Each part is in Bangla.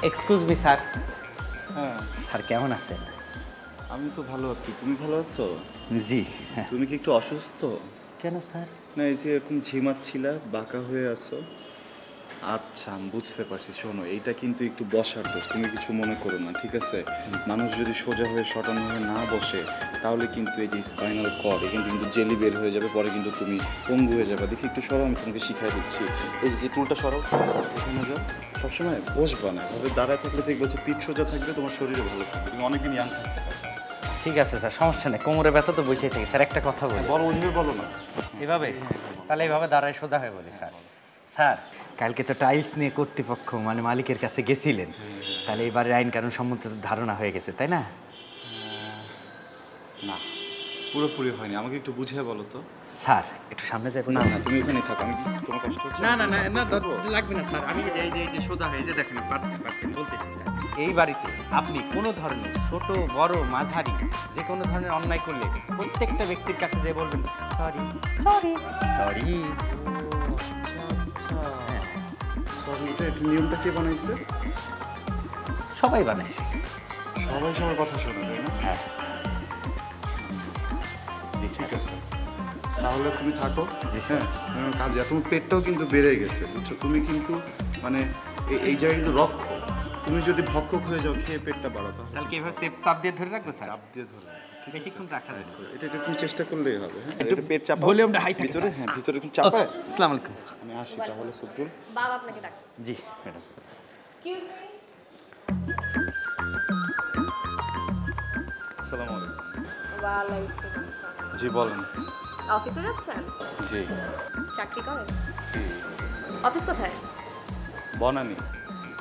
Excuse me sir. হ্যাঁ স্যার কেমন আছেন? আমি তো ভালো আছি, তুমি ভালো আছো? জি হ্যাঁ। তুমি কি একটু অসুস্থ? কেন স্যার? না এই যে এরকম ঝিমাচ্ছিলা, বাঁকা হয়ে আছো। আচ্ছা আমি বুঝতে পারছি, শোনো এইটা কিন্তু একটু বসার দোষ, তুমি কিছু মনে করো না, ঠিক আছে? মানুষ যদি সোজা হয়ে শটানো হয়ে না বসে তাহলে কিন্তু এই যে স্পাইনাল কর্ড এখানে কিন্তু জেলি বের হয়ে যাবে, পরে কিন্তু তুমি পঙ্গু হয়ে যাবে। দেখি একটু সরাও, আমি তোমাকে শিখাই দিচ্ছি। এই যে টুলটা সরাও, এখানে যাও। সবসময় বসবা না, এভাবে দাঁড়ায় থাকলে দেখবে যে পিঠ সোজা থাকবে, তোমার শরীরে ভালো থাকবে, তুমি অনেকদিন ইয়াং থাকতে পারবে। ঠিক আছে স্যার, সমস্যা নেই, কোমরে ব্যথা তো বসেই থাকে। স্যার একটা কথা বলি। বলো, ওইভাবে বলো না। এভাবে? তাহলে এইভাবে দাঁড়ায় সোজা হয়ে বলি স্যার। স্যার কালকে তো টাইলস নিয়ে কর্তৃপক্ষ মানে মালিকের কাছে গেছিলেন, তাহলে এবারে আইন কানুন সম্মত ধারণা হয়ে গেছে তাই না? না পুরোপুরি হয়নি, আমাকে একটু বুঝিয়ে বলো তো। স্যার একটু সামনে যাই। না না তুমি ওখানেই থাকো, আমি তোমার কষ্ট হচ্ছে? না না না না লাগবে না স্যার, আমি এই যে সোজা হয়ে যে দেখেন পারছেন বলতেছি স্যার। এই বাড়িতে আপনি কোনো ধরনের ছোট বড় মাঝারি যে কোনো ধরনের অন্যায় করলে প্রত্যেকটা ব্যক্তির কাছে যে বলবেন সরি সরি সরি। এটা নিয়মটা কে বানাইছে? সবাই বানাইছে। সবাই সবার কথা শোনা যায় না? হ্যাঁ জি ঠিক আছে, তাহলে তুমি থাকো। জি স্যার। হ্যাঁ কাজে তোমার পেটটাও কিন্তু বেড়ে গেছে বুঝছো, তুমি কিন্তু মানে এই জায়গায় কিন্তু রক্ষ, তুমি যদি ভক্ষক হয়ে যাও খেয়ে পেটটা বাড়াতে হবে। তাহলে কি এভাবে চাপ দিয়ে ধরে রাখবো স্যার? চাপ দিয়ে ধরে ঠিক আছে? বেশিক্ষণ রাখা যাবে না। এটা তুমি চেষ্টা করলেই হবে। হ্যাঁ একটু পেট চাপা, ভলিউমটা হাই থাকে ভিতরে, স্যার। হ্যাঁ ভিতরে একটু চাপায়। আসসালামু আলাইকুম। আমি আসি তাহলে সদরুল। বাবা আপনাকে ডাকতেছে। জি ম্যাডাম। Excuse me. আসসালামু আলাইকুম। ওয়ালাইকুম আসসালাম। জি বলেন। অফিসে যাচ্ছেন? জি চাকরি করেন? জি। অফিস কোথায়? বনানি।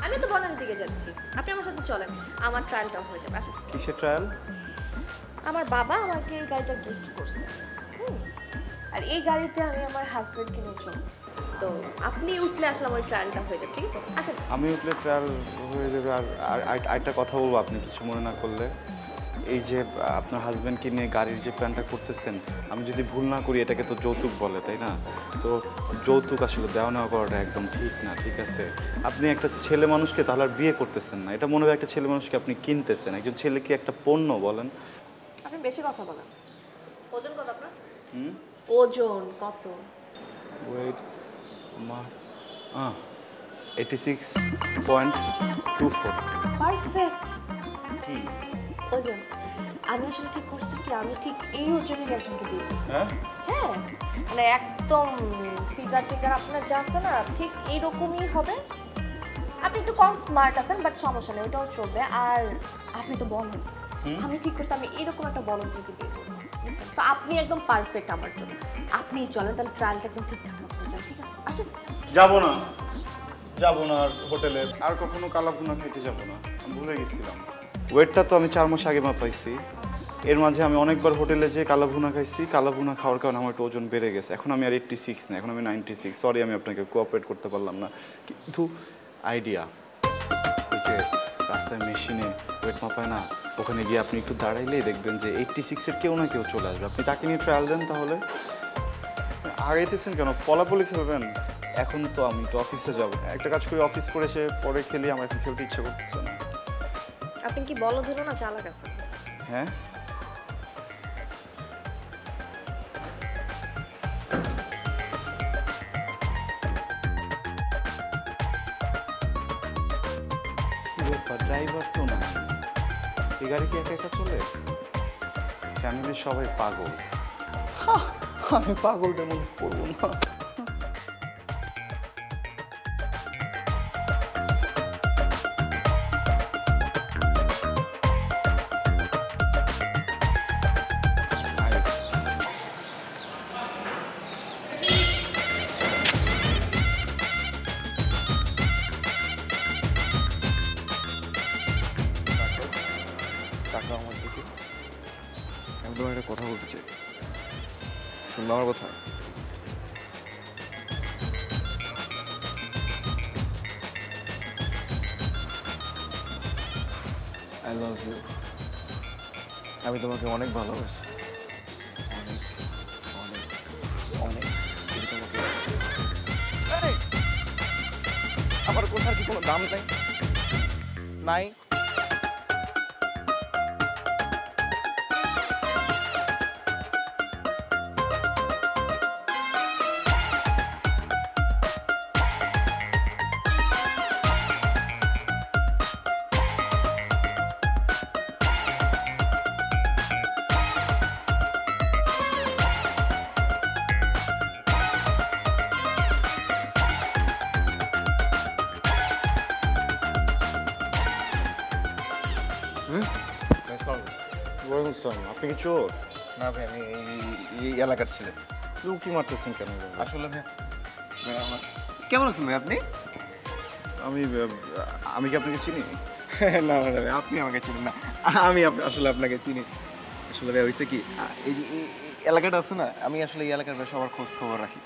আমি তো বনানীর দিকে যাচ্ছি, আপনি আমার সাথে চলেন, আমার ট্রায়ালটা হয়ে যাবে। আসেন। কিসের ট্রায়াল? আমার বাবা আমাকে এই গাড়িটা গিফট করছে। আর এই গাড়িতে আমি আমার হাজবেন্ডকে নিয়ে চলবো, তো আপনি উঠলে আসলে আমার ট্রায়ালটা হয়ে যাবে, ঠিক আছে? আসেন। আমি উঠলে ট্রায়াল হয়ে যাবে। আর আরেকটা কথা বলবো, আপনি কিছু মনে না করলে। এই যে আপনার হাজব্যান্ডকে নিয়ে গাড়ির যে প্ল্যানটা করতেছেন, আমি যদি ভুল না করি এটাকে তো যৌতুক বলে তাই না? তো যৌতুক আসলে দেওয়া নেওয়া করাটা একদম ঠিক না, ঠিক আছে? আপনি একটা ছেলে মানুষকে তাহলে আর বিয়ে করতেছেন না, এটা মনে হয় একটা ছেলে মানুষকে আপনি কিনতেছেন। একজন ছেলে কি একটা পণ্য বলেন? আপনি বেশি কথা বলেন। ওজন কত আপনার? ওজন কত? ওয়েট মা 86.24। পারফেক্ট কি ওজন। আমি আসলে ঠিক করছি কি, আমি ঠিক এই ওজনের একজনকে বিয়ে করব। হ্যাঁ? হ্যাঁ, মানে একদম ফিগার টিগার আপনার যা আছে না ঠিক এইরকমই হবে। আপনি একটু কম স্মার্ট আছেন, বাট সমস্যা নেই, ওটাও চলবে। আর আপনি তো বলেন, আমি ঠিক করছি আমি এরকম একটা বলদকে বিয়ে করবো, বুঝছেন? তো আপনি একদম পারফেক্ট আমার জন্য। আপনি চলেন, তাহলে ট্রায়ালটা একদম ঠিকঠাক মতো হয়ে যাবে, ঠিক আছে? আসেন। যাবো না, যাবো না আর হোটেলে আর কখনো কালাভুনা খাইতে যাবো না, আমি ভুলে গেছিলাম। ওয়েটটা তো আমি 4 মাস আগে মাপাইছি, এর মাঝে আমি অনেকবার হোটেলে যেয়ে কালাভুনা খাইছি, কালাভুনা খাওয়ার কারণে আমার একটু ওজন বেড়ে গেছে। এখন আমি আর 86 না, এখন আমি 96। সরি আমি আপনাকে কোঅপারেট করতে পারলাম না, কিন্তু আইডিয়া ওই যে রাস্তায় মেশিনে ওয়েট মাপায় না, ওখানে গিয়ে আপনি একটু দাঁড়াইলেই দেখবেন যে 86-এর কেউ না কেউ চলে আসবে। আপনি তাকে নিয়ে ট্রায়াল দেন তাহলে। আগাইতেছেন কেন? পলাপলি খেলবেন? এখন তো আমি তো অফিসে যাব, একটা কাজ করি অফিস করে এসে পরে খেলি, আমার এখন খেলতে ইচ্ছা করতেছে না। আপনি কি বলো ধরো না চালাক আছেন? হ্যাঁ ড্রাইভার তো না, এই গাড়ি কি একা একা চলে? ফ্যামিলির সবাই পাগল, আমি পাগল তেমন পড়বো না। টাকা আমার দিকে। আমি তোমার একটা কথা বলতে চাই, শুনবে আমার কথা? I love you. আমি তোমাকে অনেক ভালোবাসি, অনেক অনেক অনেক। আমি তোমাকে আমার কথার কি কোনো দাম নাই? নাই। ওয়ালাইকুম আসসালাম। আপনি কি চোর? না ভাই, আমি এই এলাকার ছেলে। কি মারতেছেন কেন? আসলে ভাই, কেমন আছেন ভাই আপনি? আমি কি আপনাকে চিনি? না না ভাই, আপনি আমাকে চিনেন না, আমি আসলে আপনাকে চিনি। আসলে ভাই হয়েছে কি, এই যে এই এলাকাটা আছে না, আমি আসলে এই এলাকার ভাই সবার খোঁজ খবর রাখি।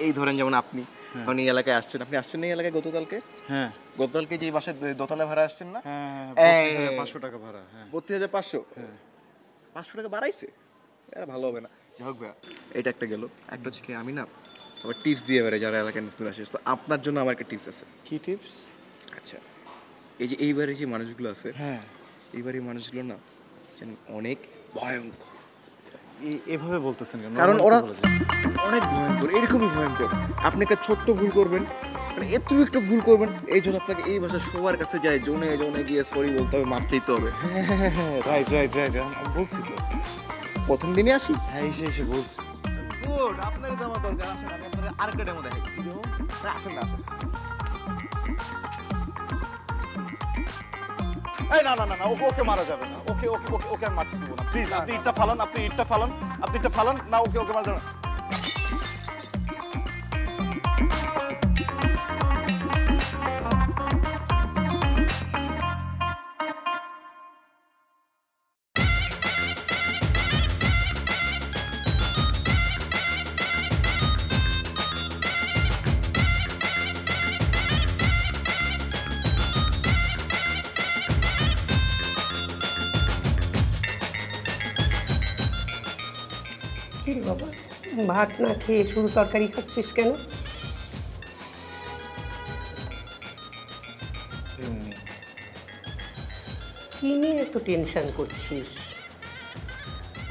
এই ধরেন যেমন আপনি এখন এই এলাকায় আসছেন, আপনি আসছেন না এই এলাকায় গতকালকে? হ্যাঁ গতকালকে যে বাসায় দোতলা ভাড়া আসছেন না, হ্যাঁ 500 টাকা ভাড়া। হ্যাঁ 32,500। 500 টাকা বাড়াইছে, এটা ভালো হবে না। যাই হোক ভাই, এটা একটা গেল। একটা হচ্ছে কি, আমি না আবার টিপস দিয়ে বেড়ে যারা এলাকায় নতুন আসে, তো আপনার জন্য আমার একটা টিপস আছে। কি টিপস? আচ্ছা, এই যে এইবারে যে মানুষগুলো আছে, হ্যাঁ এইবারে মানুষগুলো না যেন অনেক ভয়ঙ্কর। এভাবে বলতেছেন কেন? কারণ ওরা অনেক ভয়ঙ্কর, এরকমই ভয়ঙ্কর। আপনি একটা ছোট্ট ভুল করবেন, মানে এত একটা ভুল করবেন, এই জন্য আপনাকে এই ভাষা সবার কাছে যায়, জনে জনে গিয়ে সরি বলতে হবে, মাপ চাইতে হবে। রাইট রাইট রাইট, আমি বলছি তো। প্রথম দিনে আসি, হ্যাঁ এসে বলছি। গুড, আপনার তো আমার দরকার। আসেন, আমি আপনার আরেকটা ডেমো দেখাই। আসেন না, আসেন। এই না না না না, ওকে মারা যাবে না। ওকে ওকে ওকে ওকে আমি মারতে দেবো না, প্লিজ। আপনি ইটটা ফালান, আপনি ইটটা ফালান, আপনি ইটটা ফালান। না, ওকে মারা যাবে না। কি রে বাবা, ভাত না খেয়ে শুধু তরকারি খাচ্ছিস কেন? কি নিয়ে এত টেনশন করছিস?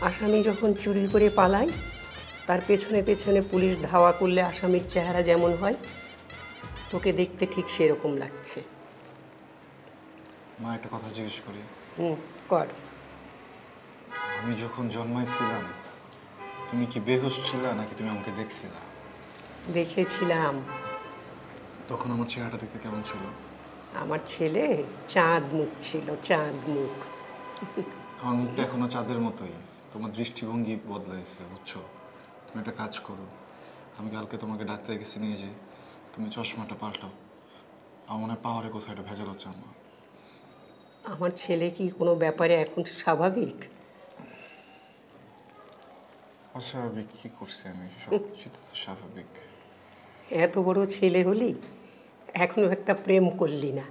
আসামি যখন চুরি করে পালায়, তার পেছনে পেছনে পুলিশ ধাওয়া করলে আসামির চেহারা যেমন হয়, তোকে দেখতে ঠিক সেরকম লাগছে। মা, একটা কথা জিজ্ঞেস করি? কর। আমি যখন জন্মাইছিলাম তুমি কি বেহুশ ছিলা নাকি তুমি আমাকে দেখছিলা? দেখেছিলাম। তখন আমার চেহারাটা দেখতে কেমন ছিল? আমার ছেলে চাঁদ মুখ ছিল, চাঁদ মুখ। আমার মুখটা এখনো চাঁদের মতোই। তোমার দৃষ্টিভঙ্গি বদলাইছে, বুঝছো? তুমি একটা কাজ করো, আমি কালকে তোমাকে ডাক্তারের কাছে নিয়ে যাই, তুমি চশমাটা পাল্টাও। আমার মনে হয় পাহাড়ে কোথাও একটা ভেজাল হচ্ছে। আমার ছেলে কি কোনো ব্যাপারে এখন স্বাভাবিক? অস্বাভাবিক কি করছে আমি? সব কিছু তো স্বাভাবিক। এত বড় ছেলে হলি এখনো একটা প্রেম করলি না,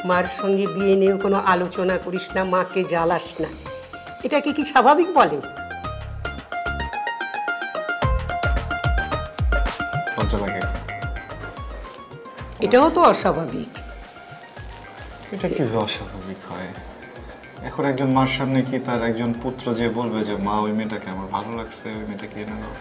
মার সঙ্গে বিয়ে নিয়ে কোনো আলোচনা করিস না, মাকে জ্বালাস না, এটাকে কি স্বাভাবিক বলে? লজ্জা লাগে। এটাও তো অস্বাভাবিক। এটা কিভাবে অস্বাভাবিক হয়? এখন একজন মার সামনে কি তার একজন পুত্র যে বলবে যে মা ওই মেয়েটাকে আমার ভালো লাগছে, ওই মেয়েটাকে এনে দাও?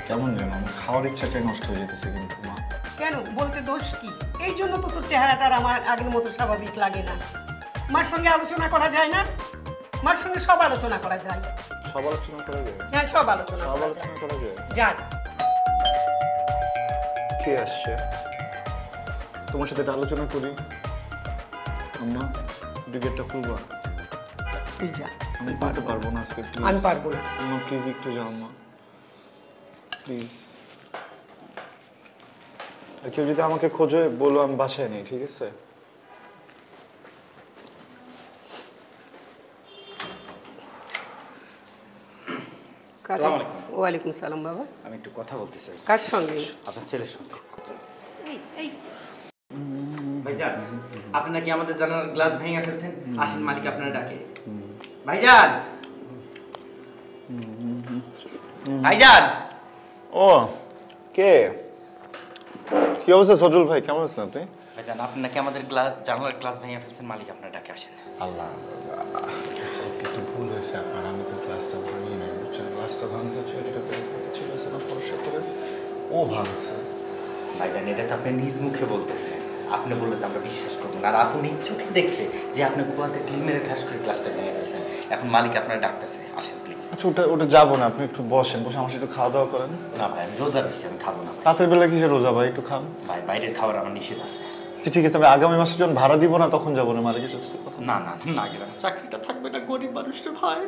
কেমন যেন আমার খাওয়ার ইচ্ছাটাই নষ্ট হয়ে যেতেছে। কিন্তু মা, কেন বলতে দোষ কি? এই জন্য তো তোর চেহারাটার আমার আগের মতো স্বাভাবিক লাগে না। মার সঙ্গে আলোচনা করা যায় না? মার সঙ্গে সব আলোচনা করা যায়। সব আলোচনা করা যায়? হ্যাঁ, সব আলোচনা সব করা আলোচনা যায়। করা যায়। যান। কে আসছে? তোমার সাথে একটা আলোচনা করি। আম্মা, গেটটা খুলবা? তুই যা। আমি পারতে পারবো না আজকে, প্লিজ। আমি পারবো না। আম্মা প্লিজ একটু যাও আম্মা, প্লিজ। আর কেউ যদি আমাকে খোঁজে বলো আমি বাসায় নেই, ঠিক আছে? ওয়ালাইকুম সালাম বাবা। আমি একটু কথা বলতে চাই কার সঙ্গে? আপনার ছেলের সঙ্গে। এই ভাইজান, আপনি নাকি আমাদের জানালার গ্লাস ভেঙে ফেলছেন। আসেন, মালিক আপনারা ডাকে। ভাইজান, ভাইজান। ও কে? কি অবস্থা সজল ভাই, কেমন আছেন আপনি? ভাইজান আপনি নাকি আমাদের জানালার গ্লাস ভেঙে ফেলছেন, মালিক আপনার ডাকে আসেন। আল্লাহ, একটু ভুল হয়েছে আপনার, আমি তো গ্লাসটা ভাঙি নাই বুঝছেন। গ্লাসটা ভাঙছে ছেলেটা ছিল না ফর্সা করে, ও ভাঙছে। ভাইজান এটা তো আপনি নিজ মুখে বলতেছেন, আপনি বললে তো আমরা বিশ্বাস করবো না। আর আপনি নিজ চোখে দেখছে যে আপনি কুয়াতে ঢিল মেরে ঠাস করে গ্লাসটা ভেঙে ফেলছেন। এখন মালিক আপনার ডাকতেছে, আসেন প্লিজ। আচ্ছা ওটা যাবো না, আপনি একটু বসেন, বসে আমার সাথে একটু খাওয়া দাওয়া করেন। না ভাই আমি রোজা দিচ্ছি, আমি খাবো না ভাই। রাতের বেলা কিসে রোজা ভাই, একটু খান। ভাই বাইরের খাবার আমার নিষেধ আছে। আচ্ছা ঠিক আছে, আমি আগামী মাসে যখন ভাড়া দিব না তখন যাবো না মালিকের সাথে কথা। না না না গেলাম, চাকরিটা থাকবে না, গরিব মানুষটা ভাই।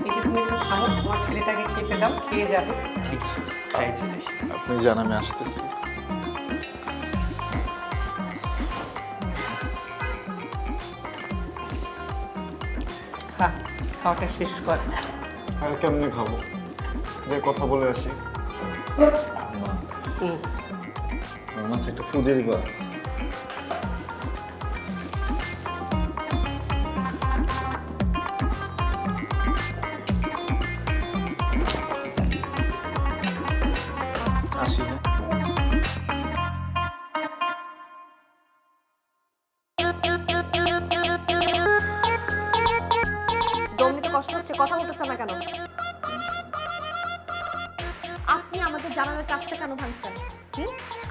এই যে তুমি একটু খাও, তোমার ছেলেটাকে খেতে দাও, খেয়ে যাবে। ঠিক আছে খাই চলে এসে। আপনি জান আমি আসতেছি। খা, খাওয়াটা শেষ কর। আর কেমনে খাবো, কথা বলে আসি। আমার মাথায় একটা ফু দিয়ে দিবা। আসি হ্যাঁ। দম নিতে কষ্ট হচ্ছে, কথা বলতেছে না কেন? আপনি আমাদের জানালার কাজটা কেন ভাঙছেন?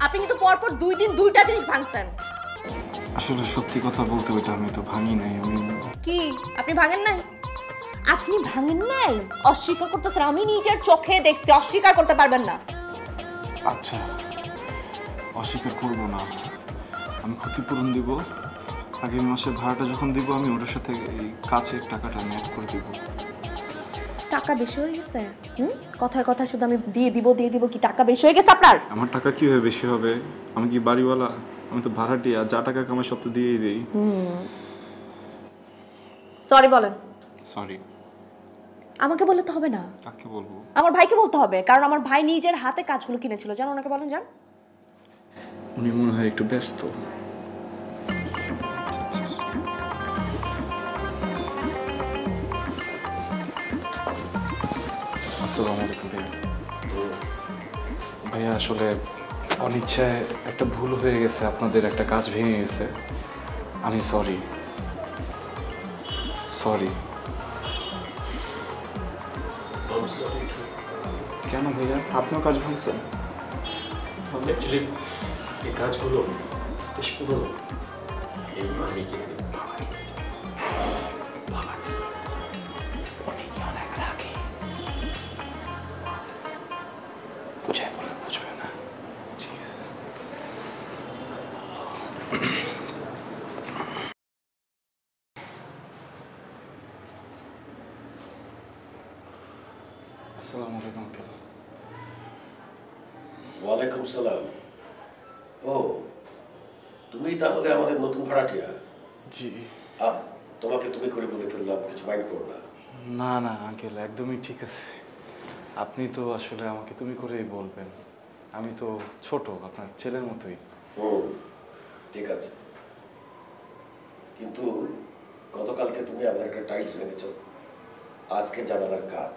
আপনি কিন্তু পরপর 2 দিন 2টা জিনিস ভাঙছেন। আসলে সত্যি কথা বলতে ওইটা আমি তো ভাঙি নাই। আমি কি আপনি ভাঙেন নাই? আপনি ভাঙেন নাই অস্বীকার করতেছেন, আমি নিজের চোখে দেখছি, অস্বীকার করতে পারবেন না। আচ্ছা অস্বীকার করবো না, আমি ক্ষতিপূরণ দিব। আগামী মাসের ভাড়াটা যখন দিব আমি ওটার সাথে এই কাছের টাকাটা আমি অ্যাড করে দিব। টাকা বেশি হয়ে গেছে? কথায় কথা শুধু আমি দিয়ে দিব কি টাকা বেশি হয়ে গেছে আপনার? আমার টাকা কিভাবে বেশি হবে? আমি কি বাড়িওয়ালা? আমি তো ভাড়াটিয়া, যা টাকা কামাই সব তো দিয়েই দেই। সরি বলেন। সরি। আমাকে বলতে তো হবে না, কাকে বলবো? আমার ভাইকে বলতে হবে, কারণ আমার ভাই নিজের হাতে কাজগুলো কিনেছিল। জান ওনাকে বলেন, যান। উনি মনে হয় একটু ব্যস্ত। আসসালামু আলাইকুম ভাইয়া। ভাইয়া আসলে অনিচ্ছায় একটা ভুল হয়ে গেছে, আপনাদের একটা কাজ ভেঙে গেছে। আমি সরি। কেন ভাইয়া, আপনিও কাজ ভাঙছেন? অ্যাকচুয়ালি এই কাজগুলো বেশ পুরনো। এই মামিকে বুঝাই বলে বুঝবে না, ঠিক আছে। আসসালামু আলাইকুম আঙ্কেল। ওয়ালাইকুম সালাম। ও তুমি তাহলে আমাদের নতুন ভাড়াটিয়া? জি। তোমাকে তুমি করে বলে ফেললাম, কিছু মাইন্ড করো না। না না আঙ্কেল, একদমই ঠিক আছে। আপনি তো আসলে আমাকে তুমি করেই বলবেন, আমি তো ছোট, আপনার ছেলের মতোই। ঠিক আছে, কিন্তু গতকালকে তুমি আমাদের একটা টাইলস ভেঙেছ, আজকে জানালার কাজ।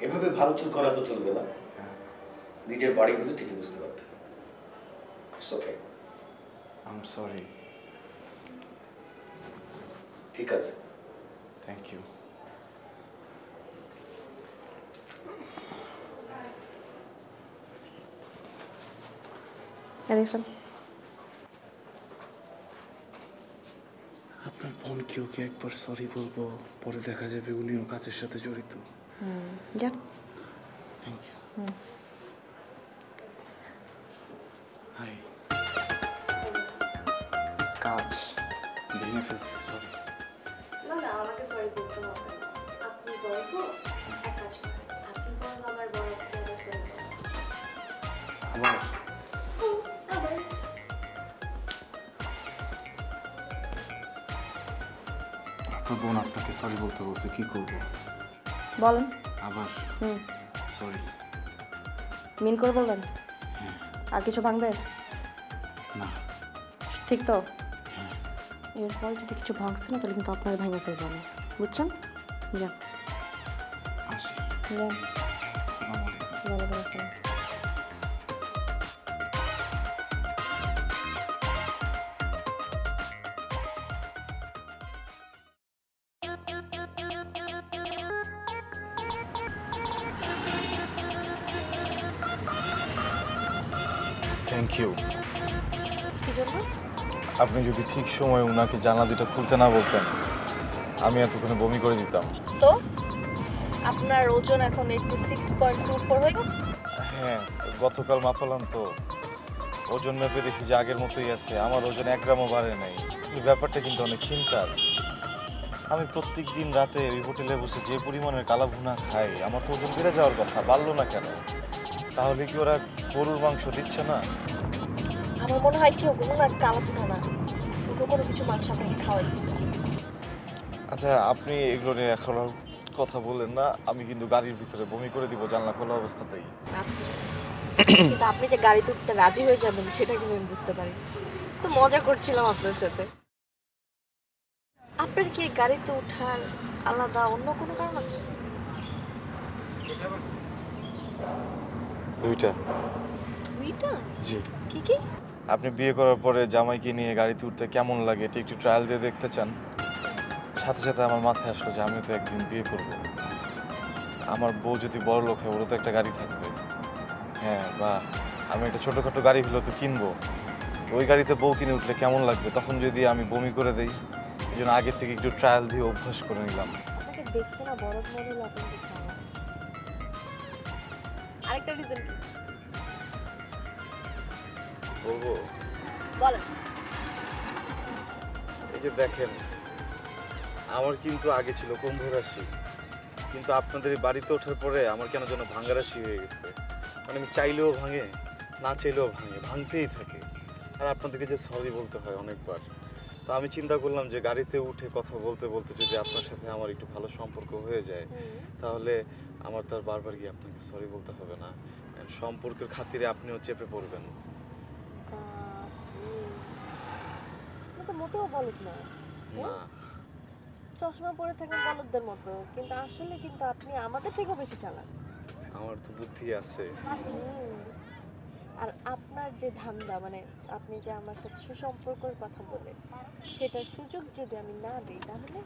এভাবে ভাঙচুর করা তো চলবে না। নিজের বাড়িগুলো ঠিকই বুঝতে পারতে। ওকে, আই এম সরি। ঠিক আছে, থ্যাংক ইউ। আপনার বোনকেও কি একবার সরি বলবো? পরে দেখা যাবে উনিও কাজের সাথে জড়িত। যান। Thank you. হাই। কাজ ভেঙে ফেলছি, সরি। না না, আমাকে সরি বলতে হবে না। আপনি বড় তো, এক কাজ করেন, আপনি বরং আমার বড় একটা সরি বলেন। আবার আবার আপনার বোন আপনাকে সরি বলতে বলছে, কি করবো বলেন। আবার? সরি। মিন করে বলবেন? আর কিছু ভাঙবে না। ঠিক তো? এরপর যদি কিছু ভাঙছে না তাহলে কিন্তু আপনার ভাঙা ফেলবে না, বুঝছেন? যান আসি। যান। আসসালামু আলাইকুম। ওয়ালাইকুম আসসালাম। Thank you. কি জন্য? আপনি যদি ঠিক সময় ওনাকে জানলা দুটো খুলতে না বলতেন আমি এতক্ষণে বমি করে দিতাম। তো আপনার ওজন এখন 86.24 হয়ে গেছে। হ্যাঁ, গতকাল মাপালাম তো ওজন মেপে দেখি যে আগের মতোই আছে, আমার ওজন 1 গ্রামও বাড়ে নাই। এই ব্যাপারটা কিন্তু অনেক চিন্তার। আমি প্রত্যেক দিন রাতে ওই হোটেলে বসে যে পরিমাণের কালা ভুনা খাই, আমার তো ওজন বেড়ে যাওয়ার কথা, বাড়লো না কেন? তাহলে কি ওরা গরুর মাংস দিচ্ছে না? আমার মনে হয় কি ওগুলো না কালা ভুনা না, ওগুলো কোনো কিছু মাংস আপনাকে খাওয়াই দিচ্ছে। আচ্ছা, আপনি এগুলো নিয়ে এখন আর কথা বলেন না, আমি কিন্তু গাড়ির ভিতরে বমি করে দিব জানলা খোলা অবস্থাতেই। আচ্ছা ঠিক আছে। কিন্তু আপনি যে গাড়িতে উঠতে রাজি হয়ে যাবেন সেটা কিন্তু আমি বুঝতে পারি। তো মজা করছিলাম আপনার সাথে। আপনার কি গাড়িতে ওঠার আলাদা অন্য কোনো কারণ আছে? দুইটা। দুইটা? জি। কি কি? আপনি বিয়ে করার পরে জামাইকে নিয়ে গাড়িতে উঠতে কেমন লাগে এটা একটু ট্রায়াল দিয়ে দেখতে চান? সাথে সাথে আমার মাথায় আসলো যে আমি তো একদিন বিয়ে করব। আমার বউ যদি বড় লোক হয় ওরও তো একটা গাড়ি থাকবে। হ্যাঁ, বা আমি একটা ছোটোখাটো গাড়ি হলেও তো কিনবো। ওই গাড়িতে বউ কিনে উঠলে কেমন লাগবে তখন যদি আমি বমি করে দেই? এই জন্য আগে থেকে একটু ট্রায়াল দিয়ে অভ্যাস করে নিলাম। আপনাকে দেখতে না বড় মনে হলো আপনাকে চাওয়া। আরেকটা রিজন কি? বলবো? বলেন। এই যে দেখেন, আমার কিন্তু আগে ছিল কুম্ভ রাশি, কিন্তু আপনাদের এই বাড়িতে ওঠার পরে আমার কেন যেন ভাঙ্গা রাশি হয়ে গেছে। মানে আমি চাইলেও ভাঙে, না চাইলেও ভাঙে, ভাঙতেই থাকে। আর আপনাদেরকে যে সরি বলতে হয় অনেকবার। তো আমি চিন্তা করলাম যে গাড়িতে উঠে কথা বলতে বলতে যদি আপনার সাথে আমার একটু ভালো সম্পর্ক হয়ে যায় তাহলে আমার তো আর বারবার গিয়ে আপনাকে সরি বলতে হবে না। সম্পর্কের খাতিরে আপনিও চেপে পড়বেন। তো মোটেও বলদ না। না, চশমা পরে থাকেন বলদদের মতো, কিন্তু আসলে কিন্তু আপনি আমাদের থেকেও বেশি চালাক। আমার তো বুদ্ধি আছে। আর আপনার যে ধান্দা, মানে আপনি যে আমার সাথে সুসম্পর্কের কথা বলেন, সেটার সুযোগ যদি আমি না দিই তাহলে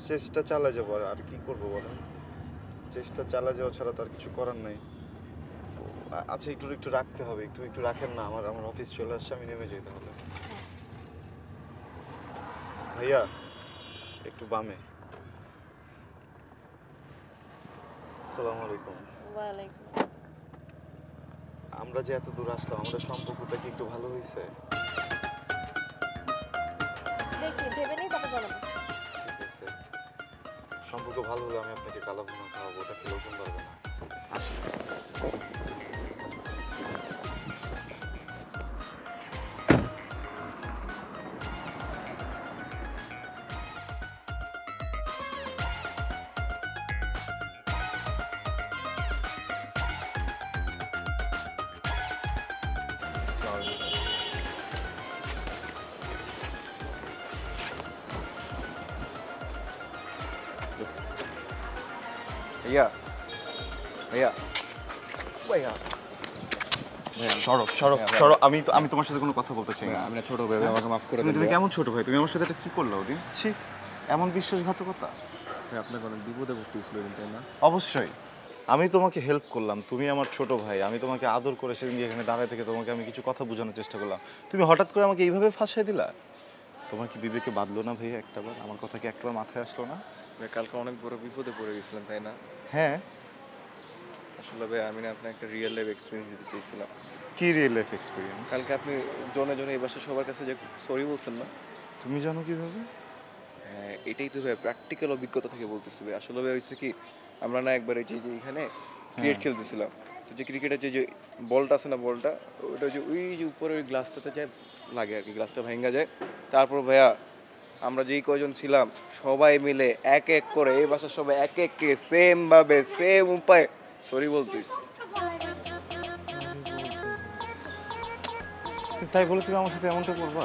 চেষ্টা চালা যাবো। আর কি করবো বলেন? চেষ্টা চালা যাওয়া ছাড়া তো আর কিছু করার নাই। আচ্ছা, একটু রাখতে হবে, একটু রাখেন না। আমার অফিস চলে আসছে, আমি নেমে যাই তাহলে। ভাইয়া একটু বামে। আসসালামু আলাইকুম। ওয়ালাইকুম। আমরা যে এত দূর আসলাম, আমাদের সম্পর্কটা কি একটু ভালো হয়েছে? দেখি ভেবে নেই, তারপর জানাবো। ঠিক আছে, সম্পর্ক ভালো হলে আমি আপনাকে কালা ভুনা খাওয়াবো, ওটা খেলেও কোন পারবে না। আসি। ভাইয়া ভাইয়া ভাইয়া সরব সরব হ্যাঁ, সরব। আমি তোমার সাথে কোনো কথা বলতে চাই না। আমি না ছোট ভাই, আমাকে মাফ করে তুমি দেন। তুমি কেমন ছোট ভাই? তুমি আমার সাথে এটা কি করলো ওদিন? ছি, এমন বিশ্বাসঘাতকতা! ভাই আপনাকে অনেক বিপদে পড়তেছিল কিন্তু, তাই না? অবশ্যই আমি তোমাকে হেল্প করলাম, তুমি আমার ছোট ভাই, আমি তোমাকে আদর করে সেদিন এখানে দাঁড়ায় থেকে তোমাকে আমি কিছু কথা বোঝানোর চেষ্টা করলাম, তুমি হঠাৎ করে আমাকে এইভাবে ফাঁসাই দিলা। তোমার কি বিবেকে বাঁধলো না ভাই একটাবার? আমার কথা কি একটাবার মাথায় আসলো না? ভাই কালকে অনেক বড় বিপদে পড়ে গেছিলাম, তাই না? হ্যাঁ। আসলে ভাই আমি না আপনাকে একটা রিয়েল লাইফ এক্সপিরিয়েন্স দিতে চাইছিলাম। কি রিয়েল লাইফ এক্সপিরিয়েন্স? কালকে আপনি জনে জনে এই বাসায় সবার কাছে যে সরি বলছেন না, তুমি জানো কিভাবে? হ্যাঁ এটাই তো ভাই প্র্যাকটিক্যাল অভিজ্ঞতা থেকে বলতেছি ভাই। আসলে ভাই হয়েছে কি, আমরা না একবার এই যে এখানে ক্রিকেট খেলতেছিলাম, তো যে ক্রিকেটের যে বলটা আছে না, বলটা ওইটা যে ওই যে উপরে ওই গ্লাসটাতে যায় লাগে আর কি, গ্লাসটা ভেঙে যায়। তারপর ভাইয়া আমরা যেই কয়জন ছিলাম সবাই মিলে এক এক করে এই বাসার সবাই এক এককে সেম ভাবে সেম উপায়ে সরি বলতিস। তাই বলে তুমি আমার সাথে এমনটা করবা?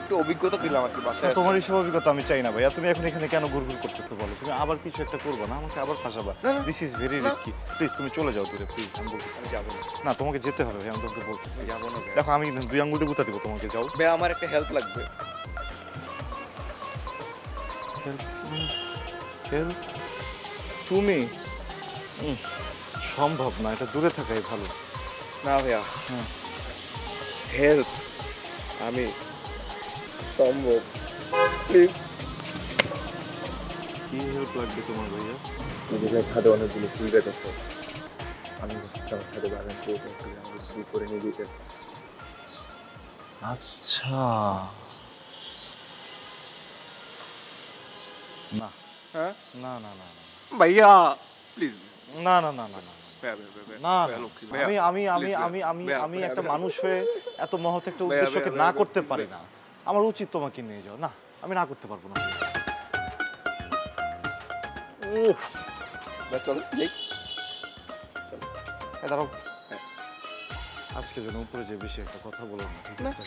একটু অভিজ্ঞতা দিলাম আর কি বাসায়। তোমার এইসব অভিজ্ঞতা আমি চাই না ভাইয়া। তুমি এখন এখানে কেন গুড়গুড় করতেছো বলো? তুমি আবার কিছু একটা করবা না, আমাকে আবার ফাঁসাবা। This is very risky. Please তুমি চলে যাও দূরে, প্লিজ। আমি বলতেছি আমি যাবো না, না, তোমাকে যেতে হবে ভাই, আমি তোমাকে বলতেছি। যাবো না। দেখো আমি দুই আঙ্গুল দিয়ে গুতা দিব তোমাকে, যাও। ভাই আমার একটা হেল্প লাগবে। হেল্প? তুমি? সম্ভব না, এটা দূরে থাকাই ভালো। না ভাইয়া, হেল্প, আমি সম্ভব, প্লিজ। কি হেল্প লাগবে তোমার ভাইয়া? নিজের ছাদে অনেকগুলো ফুল গাছ আছে, আমি আমার ছাদে বাগান করে নিয়ে যেতে। আচ্ছা, না হ্যাঁ না না না ভাইয়া প্লিজ। না না না না না না, আমি আমি আমি আমি আমি আমি একটা মানুষ হয়ে এত মহৎ একটা উদ্দেশ্যকে না করতে পারি না। আমার উচিত তোমাকে নিয়ে যাও। না, আমি না করতে পারবো না। চলো দাঁড়াও, আজকের জন্য উপরে যে বেশি একটা কথা বলো না, ঠিক আছে?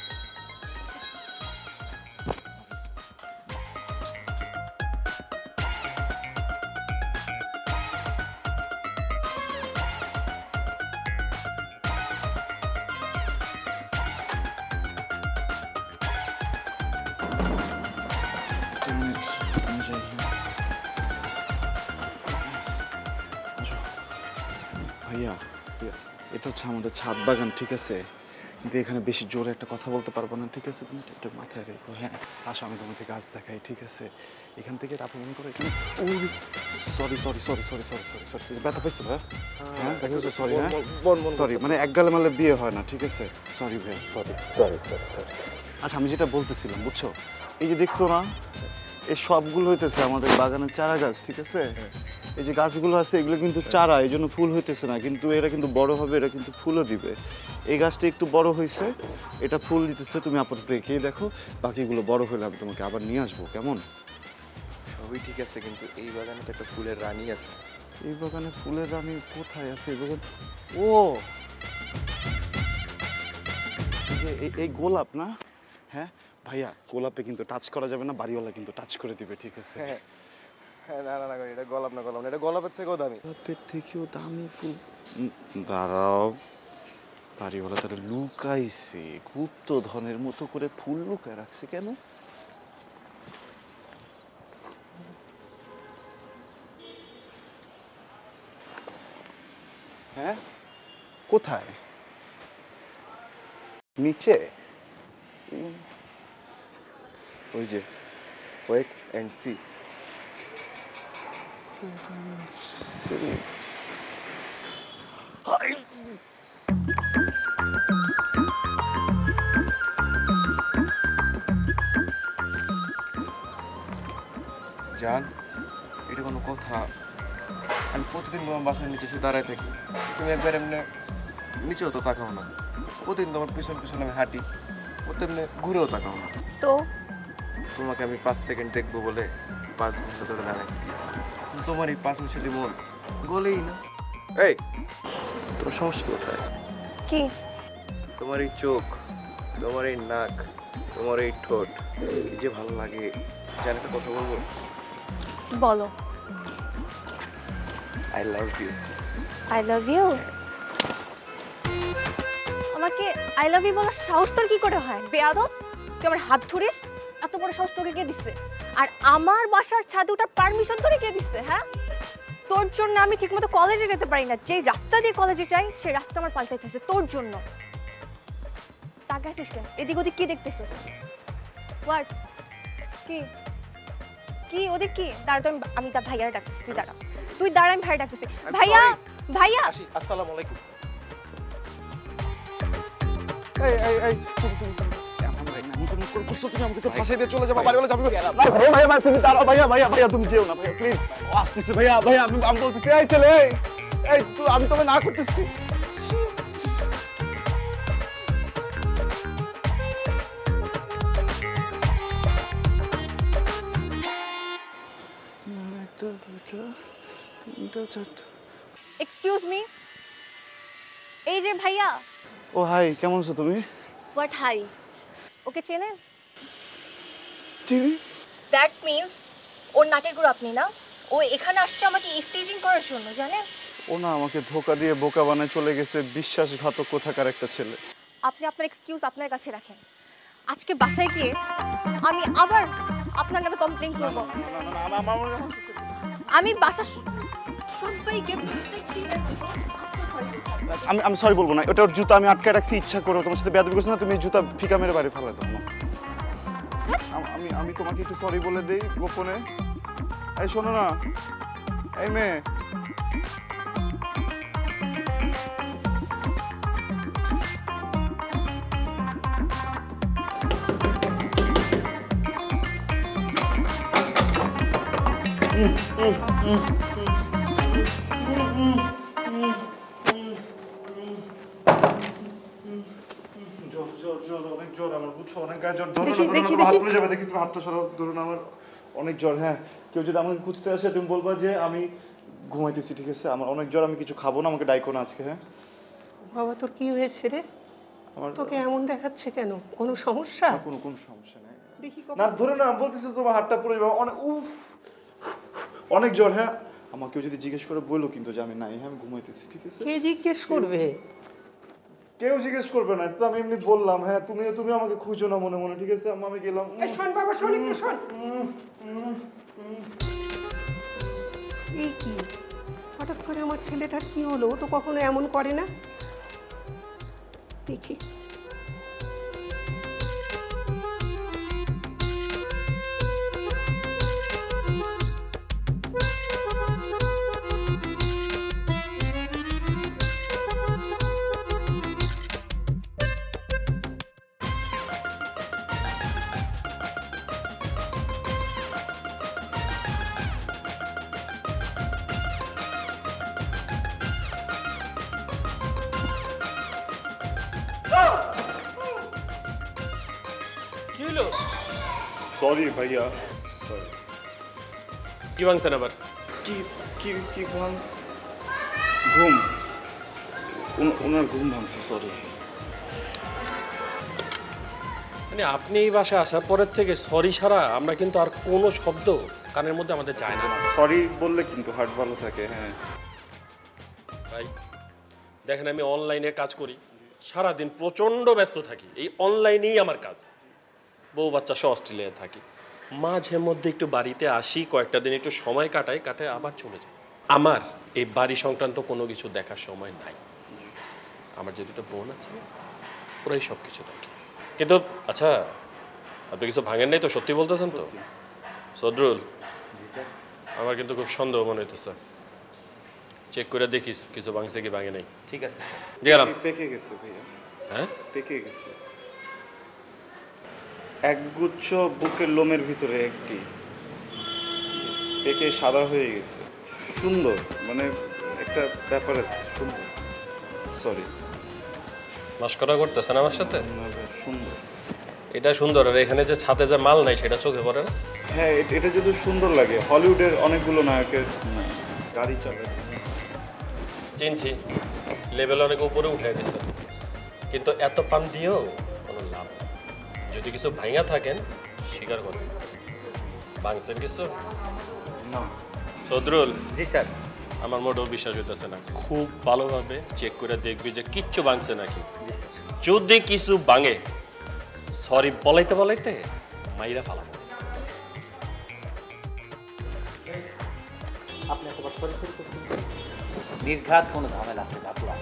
ভাইয়া, এটা হচ্ছে আমাদের ছাদ বাগান, ঠিক আছে? কিন্তু এখানে বেশি জোরে একটা কথা বলতে পারবো না, ঠিক আছে? তুমি এটা মাথায় রেখো। হ্যাঁ, আসো আমি তোমাকে গাছ দেখাই, ঠিক আছে? এখান থেকে তারপর মনে করো এখানে sorry sorry sorry sorry sorry sorry sorry sorry ব্যথা পেয়েছো ভাই? হ্যাঁ দেখেছো? সরি। হ্যাঁ সরি, মানে এক গালে মালে বিয়ে হয় না, ঠিক আছে? সরি ভাই, সরি সরি সরি সরি। আচ্ছা, আমি যেটা বলতেছিলাম, বুঝছো, এই যে দেখছো না, এই সবগুলো হইতেছে আমাদের বাগানের চারা গাছ, ঠিক আছে? এই যে গাছগুলো আছে এগুলো কিন্তু চারা, এই জন্য ফুল হইতেছে না, কিন্তু এরা কিন্তু বড় হবে, এরা কিন্তু ফুলও দিবে। এই গাছটা একটু বড় হয়েছে, এটা ফুল দিতেছে, তুমি আপাতত দেখেই দেখো, বাকিগুলো বড় হলে আমি তোমাকে আবার নিয়ে আসবো, কেমন? সবই ঠিক আছে, কিন্তু এই বাগানে তো একটা ফুলের রানী আছে। এই বাগানে ফুলের রানী কোথায় আছে? এই বাগান, ও এই গোলাপ না? হ্যাঁ ভাইয়া, গোলাপে কিন্তু টাচ করা যাবে না, বাড়িওয়ালা কিন্তু টাচ করে দিবে, ঠিক আছে? হ্যাঁ না না না, এটা গোলাপ না, গোলাপ না, এটা গোলাপের থেকেও দামি। গোলাপের থেকেও দামি ফুল? দাঁড়াও, বাড়িওয়ালা তাহলে লুকাইছে, গুপ্ত ধনের মতো করে ফুল লুকায় রাখছে কেন? হ্যাঁ, কোথায়? নিচে? ওই যে ওয়েট অ্যান্ড সি। জান, এটা কোনো কথা? আমি প্রতিদিন তোমার বাসার নিচে এসে দাঁড়ায় থাকি, তুমি একবার এমনি নিচেও তো তাকাও না। প্রতিদিন তোমার পিছন পিছনে আমি হাঁটি, ও তেমনি ঘুরেও তাকাও না। তো তোমাকে আমি 5 সেকেন্ড দেখবো বলে 5 ঘন্টা ধরে দাঁড়াই, তোমার এই 5 মিনিটের মন গলেই না। এই, তোমার সমস্যা কোথায়? কি? তোমার এই চোখ, তোমার এই নাক, তোমার এই ঠোঁট, কি যে ভালো লাগে। জানি একটা কথা বলবো? বলো। I love you. I love you? আমাকে আই লাভ ইউ বলার সাহস তোর কি করে হয়? বেয়াদব, তুই আমার হাত ধরিস? এত বড় সাহস তোকে কে দিচ্ছে? আর আমার বাসার ছাদে ওঠার পারমিশন তোরে কে দিচ্ছে? হ্যাঁ, তোর জন্য আমি ঠিকমতো কলেজে যেতে পারি না। যে রাস্তা দিয়ে কলেজে যাই সেই রাস্তা আমার পাল্টে যাচ্ছে তোর জন্য। তাকাইছিস কেন? এদিক ওদিক কি দেখতেছিস? হোয়াট? কি কি ওদিক কি? দাঁড়া, তো আমি তার ভাইয়ারে ডাকতেছি, তুই দাঁড়া, তুই দাঁড়া, আমি ভাইয়া ডাকতেছি। ভাইয়া, ভাইয়া। আসসালামু আলাইকুম। এই এই এই তুমি তুমি তুমি এমন ভাই না, তুমি কোন করছো? তুমি আমাকে তো ফাঁসাই দিয়ে চলে যাবে, বাড়িওয়ালা যাবে। ভাইয়া ভাইয়া তুমি দাঁড়াও, ভাইয়া ভাইয়া ভাইয়া তুমি যেও না ভাইয়া, প্লিজ। আসতেছে ভাইয়া, ভাইয়া আমি বলতেছি, এই ছেলে, এই তুই, আমি তোকে না করতেছি। একটা দুইটা তিনটা চারটা। এক্সকিউজ মি, এই যে ভাইয়া। ও হাই, কেমন আছো তুমি? What high? ওকে চেনেন? চিনি। দ্যাট মিন্স ওর নাটের গুরু আপনি না? ও এখানে আসছে আমাকে ইফটিজিং করার জন্য, জানেন? ও না, আমাকে ধোকা দিয়ে বোকা বানায় চলে গেছে, বিশ্বাসঘাতক কোথাকার একটা ছেলে। আপনি আপনার এক্সকিউজ আপনার কাছে রাখেন। আজকে বাসায় গিয়ে আমি আবার আপনার নামে কমপ্লেইন করব। আমি বাসা সবাইকে প্রত্যেকদিনের মতো আজকে sorry বলছি। আমি সরি বলবো না, ওটা ওর জুতা আমি আটকে রাখছি ইচ্ছা করে, তোমার সাথে বেয়াদবি করছি না, তুমি জুতা ফিকা মেরে বাড়ি ফেলে দাও না। আমি তোমাকে একটু সরি বলে দেই গোপনে। এই শোনো না, এই মেয়ে, অনেক জ্বর আমার, বুঝছো, অনেক গায়ে জ্বর। ধরো দেখি, না, দেখি, হাত দেখি। পড়ে যাবে, দেখি তুমি হাতটা সরাও। ধরুন আমার অনেক জ্বর। হ্যাঁ, কেউ যদি আমাকে খুঁজতে আসে তুমি বলবা যে আমি ঘুমাইতেছি, ঠিক আছে? আমার অনেক জ্বর, আমি কিছু খাবো না, আমাকে ডাইকো না আজকে। হ্যাঁ বাবা তোর কি হয়েছে রে? আমার তোকে এমন দেখাচ্ছে কেন? কোনো সমস্যা? কোনো সমস্যা নেই। দেখি না ধরে না, বলতেছি তোমার হাতটা পড়ে যাবে, অনেক উফ অনেক জ্বর। হ্যাঁ, আমাকে কেউ যদি জিজ্ঞেস করে বললো কিন্তু যে আমি নাই, হ্যাঁ আমি ঘুমাইতেছি, ঠিক আছে? কে জিজ্ঞেস করবে? কেউ জিজ্ঞেস করবে না, তো আমি এমনি বললাম। হ্যাঁ, তুমি আমাকে খুঁজো না মনে মনে, ঠিক আছে? আমি গেলাম। এই শোন বাবা, শোন একটু শোন। এই কি হঠাৎ করে আমার ছেলেটার কি হলো? ও তো কখনো এমন করে না। দেখি কি হলো? সরি ভাইয়া, সরি। কি ভাঙছেন আবার? কি কি কি ভাঙ? ঘুম, ওনার ঘুম ভাঙছে, সরি। মানে আপনি এই বাসায় আসার পরের থেকে সরি ছাড়া আমরা কিন্তু আর কোনো শব্দ কানের মধ্যে আমাদের যায় না। সরি বললে কিন্তু হার্ট ভালো থাকে। হ্যাঁ ভাই দেখেন, আমি অনলাইনে কাজ করি, সারাদিন প্রচণ্ড ব্যস্ত থাকি, এই অনলাইনেই আমার কাজ। বউ বাচ্চা সহ অস্ট্রেলিয়ায় থাকি, মাঝে মধ্যে একটু বাড়িতে আসি, কয়েকটা দিন একটু সময় কাটাই, আবার চলে যাই। আমার এই বাড়ি সংক্রান্ত কোনো কিছু দেখার সময় নাই। আমার যে দুটো বোন আছে ওরাই সব কিছু দেখে। কিন্তু আচ্ছা, আপনি কিছু ভাঙেন নাই তো? সত্যি বলতেছেন তো? সদরুল, আমার কিন্তু খুব সন্দেহ মনে হইতেছে। চেক করে দেখিস কিছু ভাঙছে কি ভাঙে নাই। ঠিক আছে স্যার। গেলাম। পেকে গেছে ভাইয়া, হ্যাঁ পেকে গেছে। একগুচ্ছ বুকের লোমের ভিতরে একটি পেকে সাদা হয়ে গেছে। সুন্দর, মানে একটা ব্যাপার আছে, সুন্দর। সরি, মস্করা করতেছেন আমার সাথে? সুন্দর। এটা সুন্দর, আর এখানে যে ছাদে যে মাল নাই সেটা চোখে পড়ে না? হ্যাঁ, এটা যদি সুন্দর লাগে, হলিউডের অনেকগুলো নায়কের গাড়ি চলে। চিনছি, লেভেল অনেক উপরে উঠে দিছে, কিন্তু এত পান দিয়েও কোনো লাভ নেই। যদি কিছু ভাঙা থাকেন স্বীকার করেন। ভাঙছেন কিছু? না। সদরুল, জি স্যার। আমার মোটেও বিশ্বাস হইতেছে না। খুব ভালোভাবে চেক করে দেখবি যে কিচ্ছু ভাঙছে নাকি। জি স্যার। যদি কিছু ভাঙে সরি বলাইতে বলাইতে মাইরা ফালাবো। আপনি এতবার সরি সরি করছেন, নির্ঘাত কোনো ঝামেলা আছে না পুরা।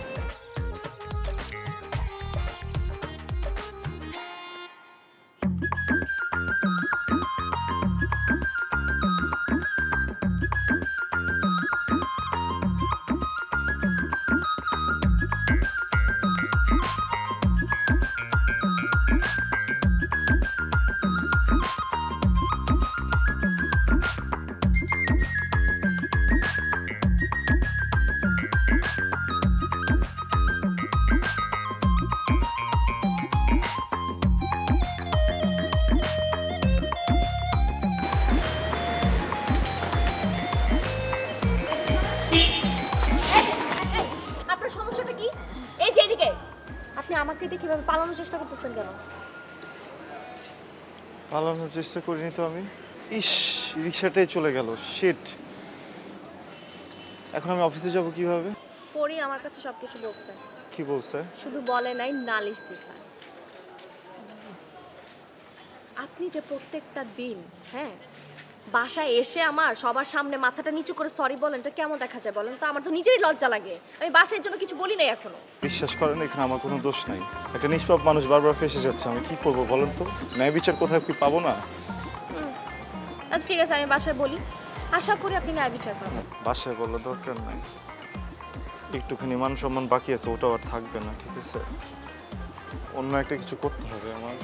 আপনার সমস্যাটা কি? এই যে এদিকে, আপনি আমাকে দিয়ে কিভাবে পালানোর চেষ্টা করতেছেন কেন? পালানোর চেষ্টা করিনি তো আমি। ইস, রিক্সাটাই চলে গেল, শিট। এখন আমি অফিসে যাব কিভাবে? পরি আমার কাছে সবকিছু বলছে, কি বলছে? শুধু বলে নাই, নালিশ দিছে। আপনি যে প্রত্যেকটা দিন, হ্যাঁ, বাসায় এসে আমার সবার সামনে মাথাটা নিচু করে সরি বলেন, এটা কেমন দেখা যায় বলেন তো? আমার তো নিজেরই লজ্জা লাগে। আমি বাসার জন্য কিছু বলি নাই এখনো। বিশ্বাস করেন এখানে আমার কোনো দোষ নাই। একটা নিষ্পাপ মানুষ বারবার ফেসে যাচ্ছে, আমি কি করবো বলেন তো? ন্যায় বিচার কোথাও কি পাবো না? আচ্ছা ঠিক আছে, আমি বাসায় বলি, আশা করি আপনি ন্যায় বিচার পাবেন। বাসায় বলার দরকার নাই, একটুখানি মান সম্মান বাকি আছে, ওটাও আর থাকবে না, ঠিক আছে? অন্য একটা কিছু করতে হবে আমার।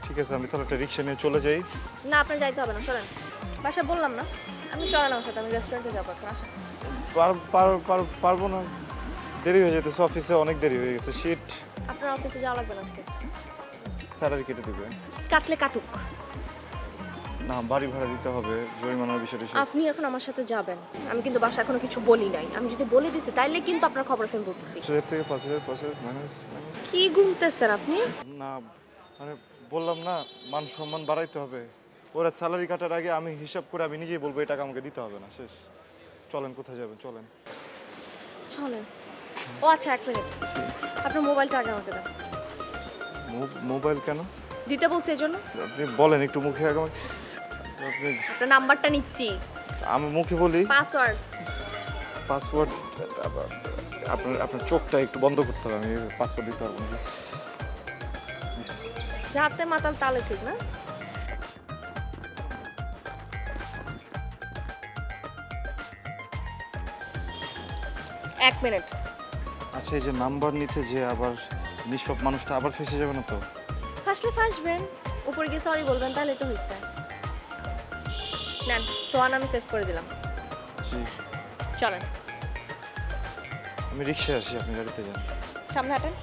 ঠিক আছে, আমি তাহলে একটা রিক্সা নিয়ে চলে যাই। না, আপনার যাইতে হবে না, সরেন। বাসায় বললাম না, আপনি চলেন আমার সাথে, আমি রেস্টুরেন্টে যাবো এখন, আসেন। পারবো না, দেরি হয়ে যেতেছে, অফিসে অনেক দেরি হয়ে গেছে। শিট, আপনার অফিসে যাওয়া লাগবে না আজকে। স্যালারি কেটে দেবে? কাটলে কাটুক। না, বাড়ি ভাড়া দিতে হবে, জরিমানার বিষয়টা শেষ। আপনি এখন আমার সাথে যাবেন। আমি কিন্তু বাসায় এখনো কিছু বলি নাই। আমি যদি বলে দিছি তাইলে কিন্তু আপনার খবর আছে আমি বলতেছি। 5,000 থেকে 5,000 মাইনাস। কি গুনতেছেন আপনি? না মানে বললাম না, মান সম্মান বাড়াইতে হবে। ওরা স্যালারি কাটার আগে আমি হিসাব করে আমি নিজেই বলবো এই টাকা আমাকে দিতে হবে না, শেষ। চলেন, কোথায় যাবেন? চলেন চলেন। ও আচ্ছা, 1 মিনিট, আপনার মোবাইলটা আগে আমাকে দেন। মোবাইল কেন দিতে বলছি এই জন্য। আপনি বলেন একটু মুখে আগে। আপনি আপনার নাম্বারটা নিচ্ছি। আমি মুখে বলি পাসওয়ার্ড। পাসওয়ার্ড? আপনার চোখটা একটু বন্ধ করতে হবে, আমি পাসওয়ার্ড দিতে পারবো না। যাতে মাতাল তালে ঠিক না। এক মিনিট। আচ্ছা, এই যে নাম্বার নিতে যে আবার নিষ্পাপ মানুষটা আবার ফেসে যাবে না তো? ফাসলে ফাসবেন, উপরে গিয়ে সরি বলবেন, তাহলে তো হয়েছে। নেন, টোয়ান আমি সেভ করে দিলাম। জি, চলেন। আমি রিক্সায় আসি, আপনি গাড়িতে যান। সামনে হাঁটেন।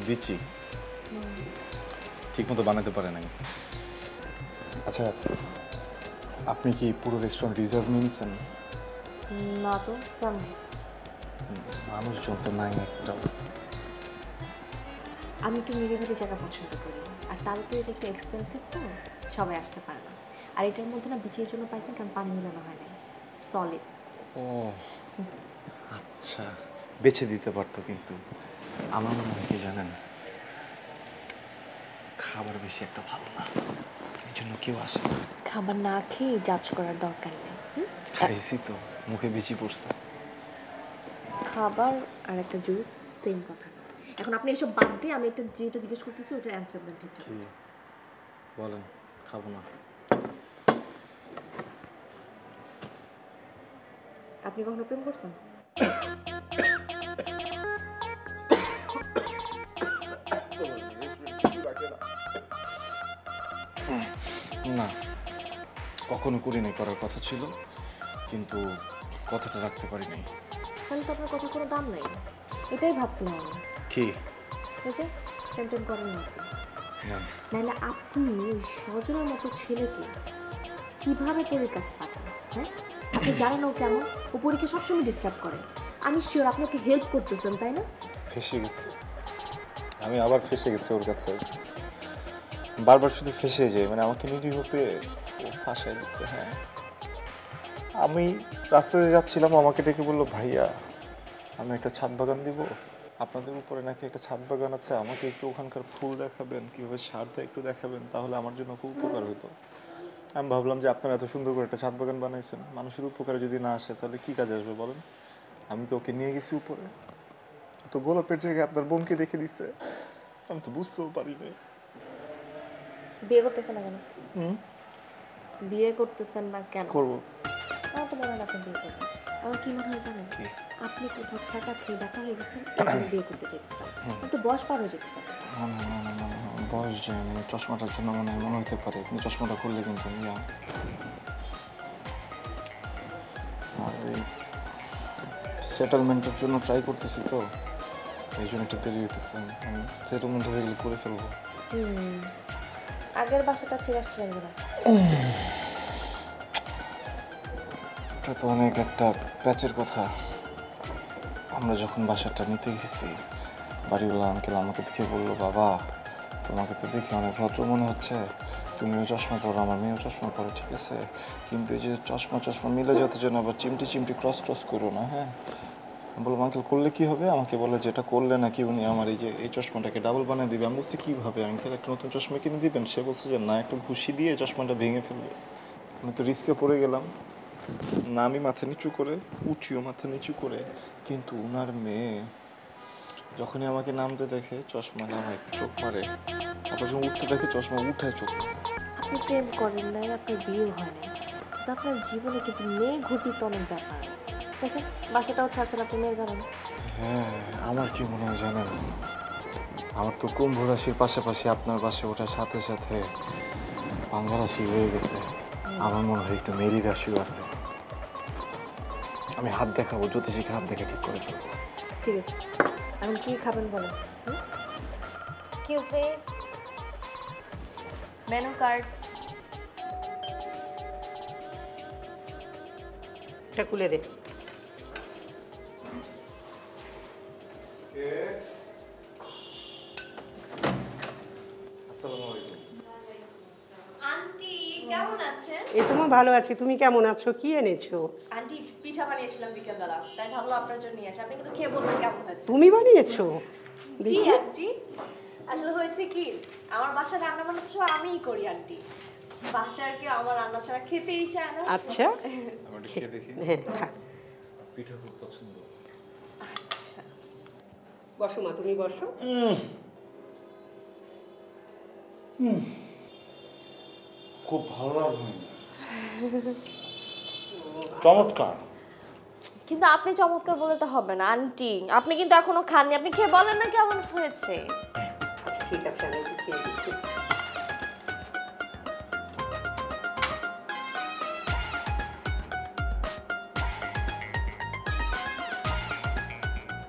বিচি ঠিক মতো বানাতে পারে নাই। আচ্ছা, আপনি কি পুরো রেস্টুরেন্ট রিজার্ভ নিয়ে নিচ্ছেন? না তো, কেমন? মানুষজন তো নাই একটা। আমি একটু নিরিবিলি জায়গা পছন্দ করি, আর তার উপরে এটা একটু এক্সপেন্সিভ তো, সবাই আসতে পারে না। আর এটার মধ্যে না বিচির জন্য পাইছেন, কারণ পানি মিলানো হয় নাই, সলিড। ও আচ্ছা, বেছে দিতে পারতো, কিন্তু আমার মনে হয় কি জানেন, খাবার বেশি একটা ভালো না, এই জন্য কেউ আসে না। খাবার না খেয়ে জাজ করার দরকার নেই। খাইছি তো, মুখে বেশি পড়ছে। খাবার আর একটা জুস সেম কথা। এখন আপনি এসব বাদ দিয়ে আমি একটা যেটা জিজ্ঞেস করতেছি ওটার অ্যান্সার দেন ঠিক কি বলেন? খাবো না। আপনি কখনো প্রেম করছেন? না, কখনো করিনি, করার কথা ছিল কিন্তু কথাটা রাখতে পারিনি। তাহলে তো আপনার কথা কোনো দাম নাই। এটাই ভাবছিলাম আমি। কি? এই যে প্রেম করেন না আপনি। না, নাহলে আপনি ওই সজনের মতো ছেলেকে কিভাবে পরীর কাছে পাঠান? হ্যাঁ, আপনি জানেন ও কেমন? ও পরীকে সবসময় ডিস্টার্ব করে। আমি শিওর আপনাকে হেল্প করতেছেন, তাই না? ফেসে গেছে, আমি আবার ফেসে গেছি ওর কাছে। বারবার শুধু ফেসে যাই, মানে আমাকে নিরীহ পেয়ে ও ফাঁসাই দিচ্ছে। হ্যাঁ, আমি রাস্তাতে যাচ্ছিলাম, আমাকে ডেকে বললো, ভাইয়া আমি একটা ছাদ বাগান দিব, আপনাদের উপরে নাকি একটা ছাদ বাগান আছে, আমাকে একটু ওখানকার ফুল দেখাবেন, কীভাবে সার দেয় একটু দেখাবেন, তাহলে আমার জন্য খুব উপকার হতো। আমি ভাবলাম যে আপনারা এত সুন্দর করে একটা ছাদ বাগান বানাইছেন, মানুষের উপকারে যদি না আসে তাহলে কী কাজে আসবে বলেন? আমি তো ওকে নিয়ে গেছি উপরে, তো গোলাপের জায়গায় আপনার বোনকে দেখে দিচ্ছে, আমি তো বুঝতেও পারিনি। বিয়ে করতেছেন না কেন? বিয়ে করতেছেন না কেন? করবো। আমার তো মনে হয় আপনি বিয়ে করবেন। আমার কি মনে হয় জানেন? আপনি কোথাও ছাকা খেয়ে দেখা হয়ে গেছেন, এখন বিয়ে করতে চাইতেছেন, কিন্তু বয়স পার হয়ে যেতেছেন। বয়স যায়নি, চশমাটার জন্য মনে হতে পারে, কিন্তু চশমাটা খুললে কিন্তু আমি আর এই সেটেলমেন্টের জন্য ট্রাই করতেছি, তো এই জন্য একটু দেরি হইতেছে। আমি সেটেলমেন্ট হয়ে গেলে করে ফেলবো। আগের বাসাটা ছেড়ে আসছিলেন না? এটা তো অনেক একটা প্যাচের কথা। আমরা যখন বাসাটা নিতে গেছি, বাড়িওয়ালা আঙ্কেল আমাকে দেখে বললো, বাবা তোমাকে তো দেখে অনেক ভদ্র মনে হচ্ছে, তুমিও চশমা পরো, আমার মেয়েও চশমা পরে, ঠিক আছে? কিন্তু এই যে চশমা চশমা মিলে যাতে যেন আবার চিমটি চিমটি ক্রস ক্রস করো না, হ্যাঁ? বললাম আঙ্কেল করলে কি হবে? আমাকে বলে যেটা করলে নাকি উনি আমার এই যে এই চশমাটাকে ডাবল বানিয়ে দিবে। আমি বলছি কীভাবে আঙ্কেল, একটা নতুন চশমা কিনে দিবেন? সে বলছে যে না, একটু ঘুষি দিয়ে চশমাটা ভেঙে ফেলবে। আমি তো রিস্কে পড়ে গেলাম না, আমি মাথা নিচু করে উঠিও মাথা নিচু করে, কিন্তু ওনার মেয়ে যখনই আমাকে নামতে দেখে চশমা নামায় চোখ মারে, আবার যখন উঠতে দেখে চশমা উঠায় চোখ। আপনি প্রেম করেন নাই, আপনার বিয়ে হয় নাই, তো আপনার জীবনে কিন্তু মেয়ে ঘটিত অনেক ব্যাপার আছে। দেখেন বাসাটাও ছাড়ছেন আপনি মেয়ের কারণে। হ্যাঁ, আমার কি মনে হয় জানেন, আমার তো কুম্ভ রাশির পাশাপাশি আপনার পাশে ওঠার সাথে সাথে ভাঙ্গা রাশি হয়ে গেছে। আমার মনে হয় একটু মেরি রাশিও আছে। আমি হাত দেখাবো, জ্যোতিষীকে হাত দেখে ঠিক করে ফেলবো। ঠিক আছে, এখন কি খাবেন বলেন? Excuse me, menu card. এটা খুলে দে। আন্টি কেমন আছেন? এই তোমার ভালো আছি, তুমি কেমন আছো? কি এনেছো? আন্টি পিঠা বানিয়েছিলাম বিকেলবেলা, তাই ভাবলাম আপনার জন্য নিয়ে আসি। আপনি কিন্তু খেয়ে বলবেন কেমন হয়েছে। তুমি বানিয়েছো? জি দেখি। আন্টি, আসলে হয়েছে কি, আমার বাসায় রান্না বান্না তো সব আমিই করি আন্টি। বাসার কেউ আমার রান্না ছাড়া খেতেই চায় না। আচ্ছা, আমার খেয়ে দেখি। হ্যাঁ খা। পিঠা খুব পছন্দ। আচ্ছা, বসো মা, তুমি বসো। খুব ভালো লাগলো, চমৎকার। কিন্তু আপনি চমৎকার বলে তো হবে না আন্টি, আপনি কিন্তু এখনো খাননি, আপনি খেয়ে বলেন না কেমন হয়েছে। আচ্ছা ঠিক আছে, আমি একটু খেয়ে দিচ্ছি।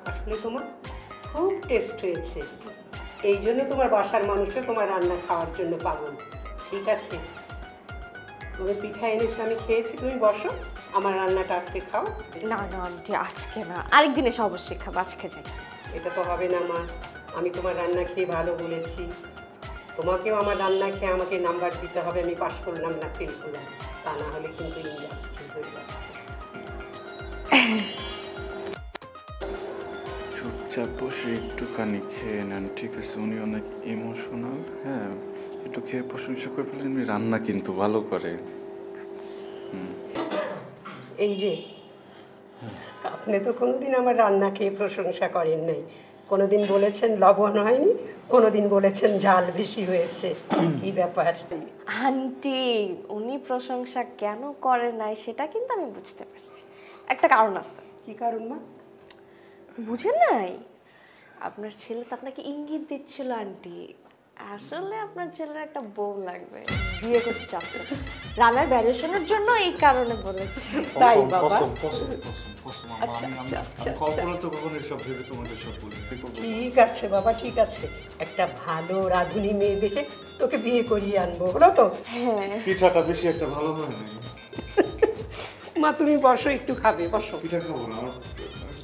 আসলে তোমার খুব টেস্ট হয়েছে, এই জন্য তোমার বাসার মানুষও তোমার রান্না খাওয়ার জন্য পাগল। ঠিক আছে, তুমি পিঠা এনেছো, আমি খেয়েছি, তুমি বসো, আমার রান্নাটা আজকে খাও। না না আন্টি, আজকে না, আরেকদিন এসে অবশ্যই খাবো, আজকে যাই। এটা তো হবে না মা, আমি তোমার রান্না খেয়ে ভালো বলেছি, তোমাকেও আমার রান্না খেয়ে আমাকে নাম্বার দিতে হবে, আমি পাস করলাম না ফেল করলাম, তা না হলে কিন্তু ইনজাস্টিস হয়ে যাচ্ছে। চুপচাপ বসে একটুখানি খেয়ে নেন, ঠিক আছে? উনি অনেক ইমোশনাল, হ্যাঁ, একটু খেয়ে প্রশংসা করে ফেলেন। উনি রান্না কিন্তু ভালো করে। এই যে আপনি তো কোনোদিন আমার রান্না খেয়ে প্রশংসা করেন নাই, কোনোদিন বলেছেন লবণ হয়নি, কোনোদিন বলেছেন ঝাল বেশি হয়েছে, কি ব্যাপার? আন্টি উনি প্রশংসা কেন করে নাই সেটা কিন্তু আমি বুঝতে পারছি, একটা কারণ আছে। কি কারণ মা? বুঝেন নাই? আপনার ছেলে তো আপনাকে ইঙ্গিত দিচ্ছিল আন্টি, আসলে আপনার ছেলের একটা বউ লাগবে, বিয়ে করতে চাচ্ছে, রান্নার ভ্যারিয়েশনের জন্য এই কারণে বলেছে। তাই বাবা? আমি কখনো তো কখনো এসব ভেবে তোমাকে সব বলি। ঠিক আছে বাবা, ঠিক আছে, একটা ভালো রাঁধুনি মেয়ে দেখে তোকে বিয়ে করিয়ে আনবো, হলো তো? হ্যাঁ পিঠাটা বেশি একটা ভালো হয় না। মা তুমি বসো, একটু খাবে, বসো। পিঠা খাবো না, আমার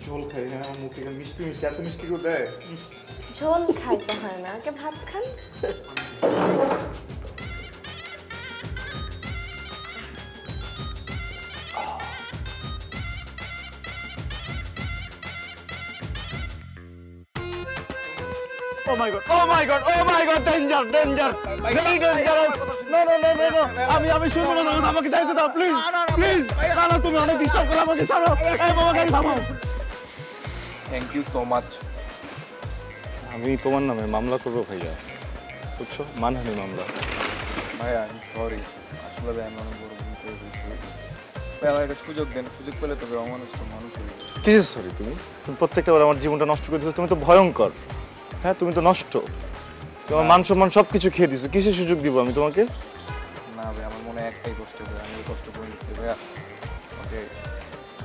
ঝোল খাই। হ্যাঁ, আমার মুখে মিষ্টি মিষ্টি, এত মিষ্টি করে দেয়। ঝোল খাইতে হয় না, আগে ভাত খান। Oh my god, oh my god, oh my god, danger, danger, very dangerous. No, no, no, no, no. আমি শুনবো না, আমাকে যাইতে দাও, প্লিজ, প্লিজ। না না, তুমি অনেক ডিস্টার্ব করো আমাকে, ছাড়ো। এই বাবা, গাড়ি থামাও। Thank you so much. আমি তোমার নামে মামলা করবো ভাইয়া, বুঝছো? মানহানি মামলা। ভাইয়া আমি সরি, আসলে ভাই আমি অনেক বড় ভুল করে ফেলছি। ভাই আমার একটা সুযোগ দেন, সুযোগ পেলে তবে অমানুষ তো মানুষ হয়ে যাবে। কিসের সরি? তুমি প্রত্যেকটা বার আমার জীবনটা নষ্ট করে দিচ্ছ। তুমি তো ভয়ঙ্কর, হ্যাঁ, তুমি তো নষ্ট, তোমার মান সম্মান সব কিছু খেয়ে দিচ্ছ। কিসের সুযোগ দিব আমি তোমাকে? না ভাই, আমার মনে একটাই কষ্ট, ভাই আমি এই কষ্ট করে নিচ্ছি ভাইয়া, ওকে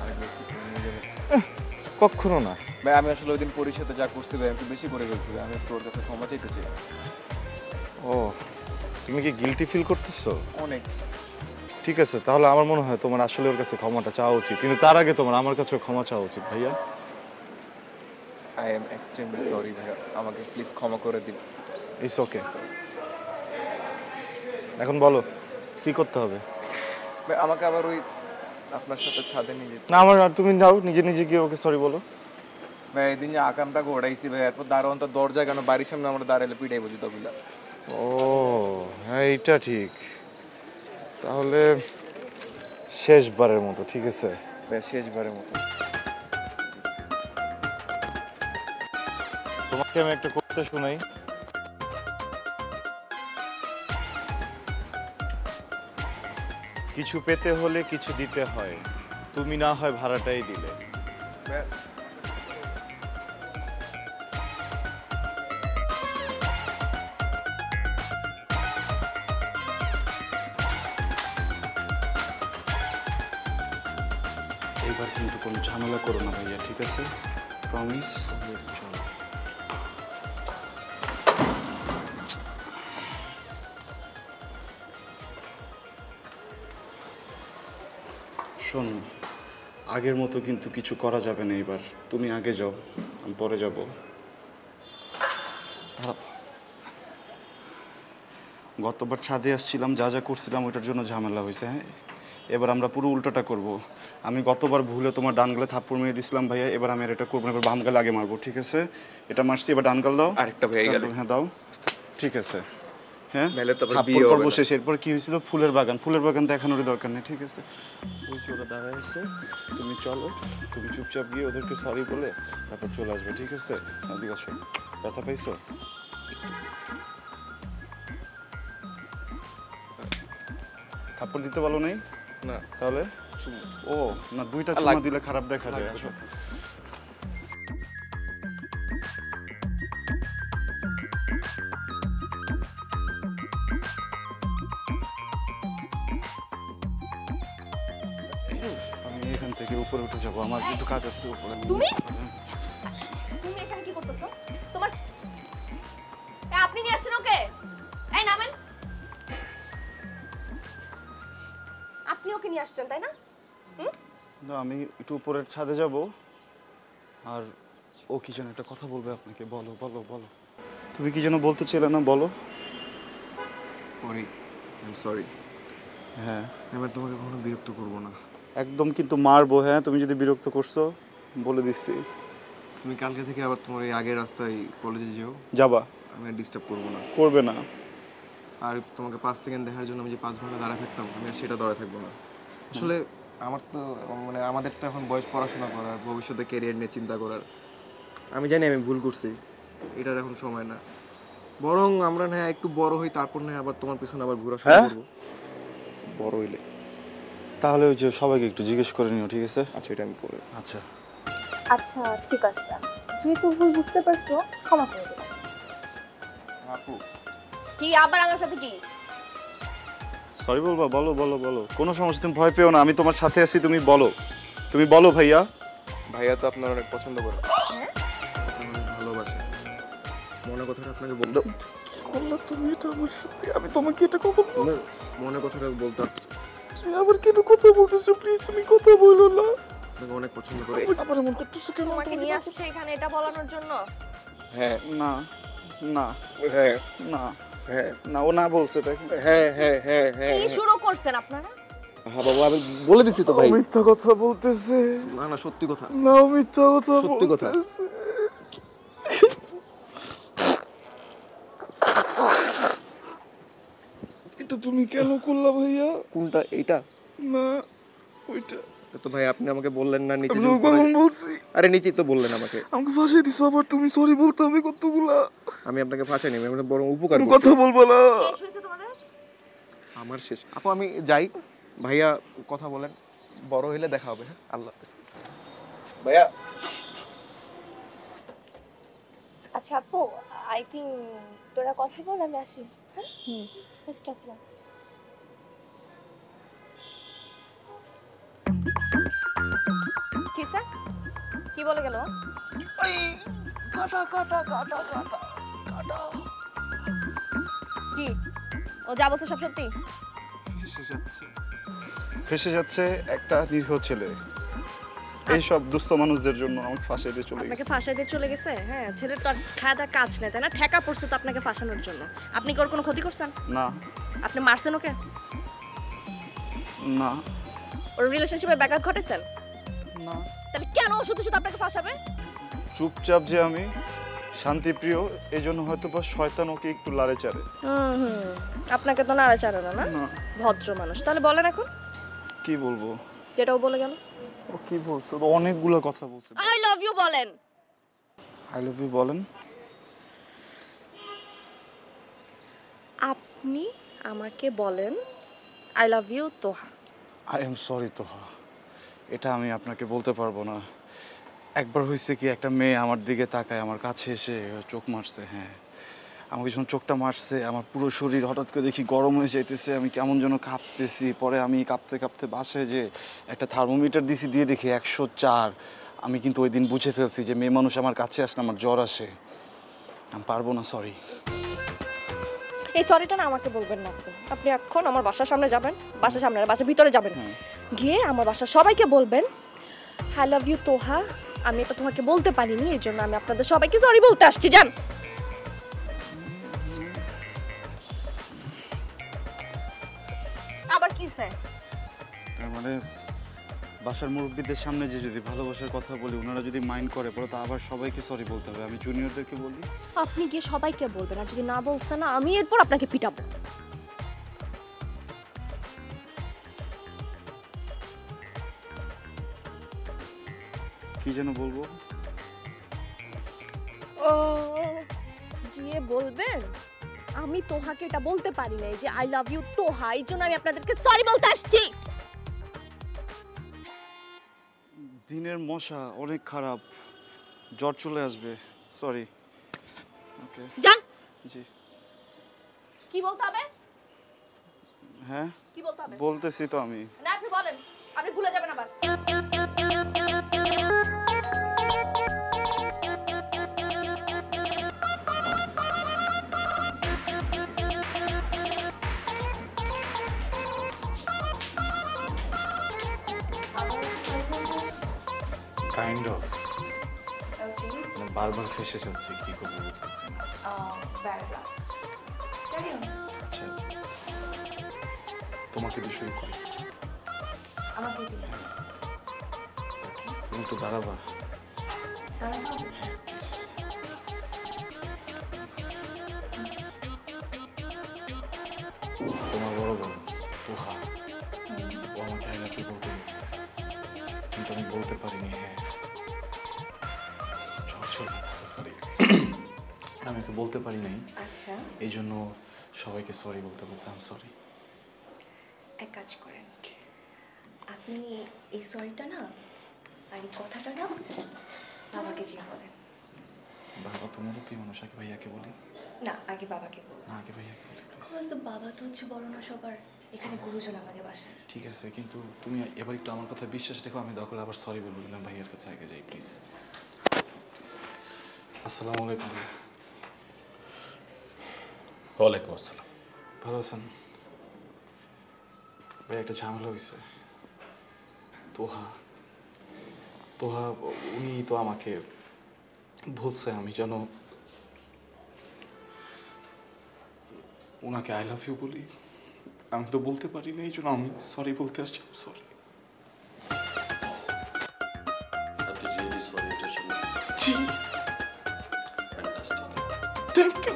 আরেক বেশি করে নিয়ে যাবে। কখনো না ভাই, আমি আসলে ওই দিন পরিষদে যা করছি ভাই, আমি বেশি করে ফেলছি ভাই, আমি তোর কাছে ক্ষমা চাইতে চাই। ও, তুমি কি গিলটি ফিল করতেছো? অনেক। ঠিক আছে, তাহলে আমার মনে হয় তোমার আসলে ওর কাছে ক্ষমাটা চাওয়া উচিত, কিন্তু তার আগে তোমার আমার কাছেও ক্ষমা চাওয়া উচিত ভাইয়া। আই এম এক্সট্রিমলি সরি ভাইয়া, আমাকে প্লিজ ক্ষমা করে দিন। It's okay. এখন বলো কি করতে হবে? ভাই আমাকে আবার ওই আপনার সাথে ছাদে নিয়ে যেতে। না আমার আর তুমি যাও নিজে নিজে গিয়ে ওকে সরি বলো। ভাই এদিন যে আকামটাকে ওড়াইছি ভাই, এরপর দারোয়ান তো দরজা কেন বাড়ির সামনে আমরা দাঁড়ালে পিটাই বুঝি তবিলা। ও হ্যাঁ এইটা ঠিক। তাহলে শেষবারের মতো, ঠিক আছে? ভাই শেষবারের মতো। তোমাকে আমি একটা করতে শোনাই। কিছু পেতে হলে কিছু দিতে হয়, তুমি না হয় ভাড়াটাই দিলে। এইবার কিন্তু কোনো ঝামেলা করো না ভাইয়া, ঠিক আছে? প্রমিস? শোন, আগের মতো কিন্তু কিছু করা যাবে না এবার। তুমি আগে যাও, আমি পরে যাব। গতবার ছাদে আসছিলাম, যা যা করছিলাম ওইটার জন্য ঝামেলা হয়েছে। হ্যাঁ, এবার আমরা পুরো উল্টোটা করব। আমি গতবার ভুলে তোমার ডান গালে থাপ্পড় মেরে দিছিলাম ভাইয়া, এবার আমি আর এটা করবো না, এবার বাম গালে আগে মারবো, ঠিক আছে? এটা মারছি, এবার ডান গাল দাও। আরেকটা ভাই গেল। হ্যাঁ দাও, ঠিক আছে। হ্যাঁ নাহলে তো আবার থাপ্পড় বিয়ে হবে পর্ব না। শেষ। এরপর কি হয়েছিল? ফুলের বাগান। ফুলের বাগান দেখানোর দরকার নেই, ঠিক আছে? ওই যে ওরা দাঁড়ায় আছে, তুমি চলো, তুমি চুপচাপ গিয়ে ওদেরকে সরি বলে তারপর চলে আসবে, ঠিক আছে? ওদিকে আসো। ব্যথা পাইছো? থাপ্পড় দিতে বলো নাই? না। তাহলে ও না, দুইটা চুমা দিলে খারাপ দেখা যায়। আসো। আমি এখান থেকে উপরে উঠে যাবো, আমার একটু কাজ আছে উপরে। তুমি এখানে কি করতেছো? তোমার আপনি নিয়ে আসছেন ওকে? এই নামেন। আপনি ওকে নিয়ে আসছেন তাই না? না, আমি একটু উপরের ছাদে যাব, আর ও কি যেন একটা কথা বলবে আপনাকে। বলো বলো বলো, তুমি কি যেন বলতে চাইলে না, বলো। সরি। হ্যাঁ, এবার তোমাকে কখনো বিরক্ত করব না। একদম কিন্তু মারবো। হ্যাঁ, তুমি যদি বিরক্ত করছো বলে দিচ্ছি। তুমি কালকে থেকে আবার তোমার এই আগের রাস্তায় কলেজে যেও। যাবা? আমি আর ডিস্টার্ব করবো না। করবে না। আর তোমাকে 5 সেকেন্ড দেখার জন্য আমি যে 5 ঘন্টা দাঁড়ায় থাকতাম, আমি আর সেটা দাঁড়ায় থাকবো না। আসলে আমার তো মানে আমাদের তো এখন বয়স পড়াশোনা করার, ভবিষ্যতে ক্যারিয়ার নিয়ে চিন্তা করার। আমি জানি আমি ভুল করছি, এটার এখন সময় না। বরং আমরা না একটু বড় হই, তারপর না আবার তোমার পিছনে আবার ঘোরা শুরু করবো। বড় হইলে তাহলে ওই যে সবাইকে একটু জিজ্ঞেস করে নিও, ঠিক আছে? আচ্ছা, এটা আমি পরে। আচ্ছা আচ্ছা ঠিক আছে, যেহেতু ভুল বুঝতে পারছো ক্ষমা করে দিলাম। আপু কি আবার আমার সাথে কি? সরি বলবা? বলো বলো বলো, কোনো সমস্যা, তুমি ভয় পেও না, আমি তোমার সাথে আছি। তুমি বলো, তুমি বলো ভাইয়া। ভাইয়া তো আপনার অনেক পছন্দ করে, অনেক ভালোবাসে। মনে কথাটা আপনাকে বলতো। তুমি এটা আমার সাথে, আমি তোমাকে এটা কখন বলছি? মনে কথাটা বলতো। তুমি আবার কেন কথা বলতেছো? প্লিজ তুমি কথা বলো না। আপনাকে অনেক পছন্দ করে। আবার এমন করতেছো কেন? তোমাকে নিয়ে আসছে এখানে এটা বলানোর জন্য? হ্যাঁ না না হ্যাঁ না হ্যাঁ না, ও না বলছে দেখো। হ্যাঁ হ্যাঁ হ্যাঁ হ্যাঁ। কি শুরু করছেন আপনারা? হ্যাঁ বাবা, আমি বলে দিছি তো ভাই। মিথ্যা কথা বলতেছে। না না, সত্যি কথা। না, মিথ্যা কথা সত্যি কথা। বলতেছে। এটা তুমি কেন করলা ভাইয়া? কোনটা? এইটা না, ওইটা। তো ভাই আপনি আমাকে বললেন না নিচে আমি জোর করে- কখন বলছি? আরে নিচেই তো বললেন আমাকে। আমাকে ফাঁসিয়ে দিছো, আবার তুমি সরি বলতে হবে কতগুলা। আমি আপনাকে ফাঁসাইনি, আমি আপনাকে বরং উপকার তুমি করছি। কথা বলবো না। শেষ হয়েছে তোমাদের? আমার শেষ। আপু আমি যাই, ভাইয়া কথা বলেন, বড় হইলে দেখা হবে। হ্যাঁ, আল্লাহ হাফেজ। ভাইয়া আচ্ছা আপু, আই থিঙ্ক তোরা কথা বল, আমি আসি। হ্যাঁ বেস্ট অফ লাক। কি স্যার, কি বলে গেল? কি ও যা বলছে সব সত্যি? ফেসে যাচ্ছে একটা নিরীহ ছেলে এইসব দুস্থ মানুষদের জন্য আমাকে ফাঁসিয়ে দিয়ে চলে আপনাকে গেছে। ফাঁসাইতে চলে গেছে? হ্যাঁ, ছেলের তো আর খাওয়া দাওয়া কাজ নেই তাই না? ঠেকা পড়ছে তো আপনাকে ফাঁসানোর জন্য। আপনি কি ওর কোনো ক্ষতি করছেন? না, আপনি মারছেন ওকে? না ওর রিলেশনশিপে ব্যাঘাত ঘটেছেন? না তাহলে কেন ও শুধু শুধু আপনাকে ফাঁসাবে? চুপচাপ যে আমি শান্তিপ্রিয় এই জন্য হয়তো বা শয়তান ওকে একটু লাড়ে চাড়ে। আপনাকে তো নাড়াচাড়ে না, না না ভদ্র মানুষ। তাহলে বলেন এখন কি বলবো? যেটাও বলে গেল। ও কি বলছে? ও অনেকগুলো কথা বলছে। আই লাভ ইউ বলেন। আই লাভ ইউ বলেন। আপনি আমাকে বলেন I love you Toha. I am sorry Toha, এটা আমি আপনাকে বলতে পারবো না। একবার হয়েছে কি, একটা মেয়ে আমার দিকে তাকায়, আমার কাছে এসে চোখ মারছে। হ্যাঁ, আমাকে যখন চোখটা মারছে আমার পুরো শরীর হঠাৎ করে দেখি গরম হয়ে যাইতেছে, আমি কেমন যেন কাঁপতেছি। পরে আমি কাঁপতে কাঁপতে বাসায় যে একটা থার্মোমিটার দিছি, দিয়ে দেখি 104। আমি কিন্তু ওই দিন বুঝে ফেলছি যে মেয়ে মানুষ আমার কাছে আসলে আমার জ্বর আসে। আমি পারবো না, সরি। এই সরিটা না আমাকে বলবেন না। আপনি এখন আমার বাসার সামনে যাবেন, বাসার সামনে বাসার ভিতরে যাবেন, গিয়ে আমার বাসার সবাইকে বলবেন আই লাভ ইউ তোহা। আমি এটা তোমাকে বলতে পারিনি, এই জন্য আমি আপনাদের সবাইকে সরি বলতে আসছি। যান। আবার কি স্যার? তার মানে বাসার মুরব্বীদের সামনে যে যদি ভালোবাসার কথা বলি, ওনারা যদি মাইন্ড করে পরে তো আবার সবাইকে সরি বলতে হবে। আমি জুনিয়রদেরকে বলি। আপনি গিয়ে সবাইকে বলবেন, আর যদি না বলছেন না আমি এরপর আপনাকে পিটাবো। কি যেন বলবো? গিয়ে বলবেন আমি তোহাকে এটা বলতে পারি নাই যে আই লাভ ইউ তোহা, এই জন্য আমি আপনাদেরকে সরি বলতে আসছি। দিনের মশা অনেক খারাপ, জ্বর চলে আসবে। সরি। ওকে যান। জি। কি বলতে হবে? হ্যাঁ কি বলতে হবে? বলতেছি তো আমি। না আপনি বলেন, আপনি ভুলে যাবেন আবার। কাইন্ড অফ বারবার ফেসে যাচ্ছে, কি করবো বুঝতেছি না। আচ্ছা, তোমাকে দিয়ে শুরু করি। তুমি তো দাঁড়াবা। তোমার বড় বোন তোহা, ও আমাকে আই লাভ ইউ বলতে গেছে, কিন্তু আমি বলতে পারিনি। হ্যাঁ, সরি, আমি ওকে বলতে পারি নাই। আচ্ছা, এই জন্য সবাইকে সরি বলতে বলছে। I am sorry. এক কাজ করেন, আপনি এই সরিটা না আর এই কথাটা না বাবাকে জিজ্ঞেস করেন। বাবা তো মুরব্বী মানুষ, আগে ভাইয়াকে বলি। না, আগে বাবাকে বলুন। না, আগে ভাইয়াকে বলি প্লিজ। তো বাবা তো হচ্ছে বড় না সবার, এখানে গুরুজন আমাদের বাসায়। ঠিক আছে, কিন্তু তুমি এবার একটু আমার কথা বিশ্বাস রেখো। আমি দরকার আবার সরি বলবো, কিন্তু ভাইয়ার কাছে আগে যাই প্লিজ। আসসালামু আলাইকুম। ওয়ালাইকুম আসসালাম। ভালো আছেন ভাই? একটা ঝামেলা হয়েছে। তোহা তোহা উনি তো আমাকে বলছে আমি যেন ওনাকে আই লাভ ইউ বলি। আমি তো বলতে পারি না, এই জন্য আমি সরি বলতে আসছি। সরি। আপনি রিয়েলি সরি এটার জন্য? জি, fantastic. Thank you.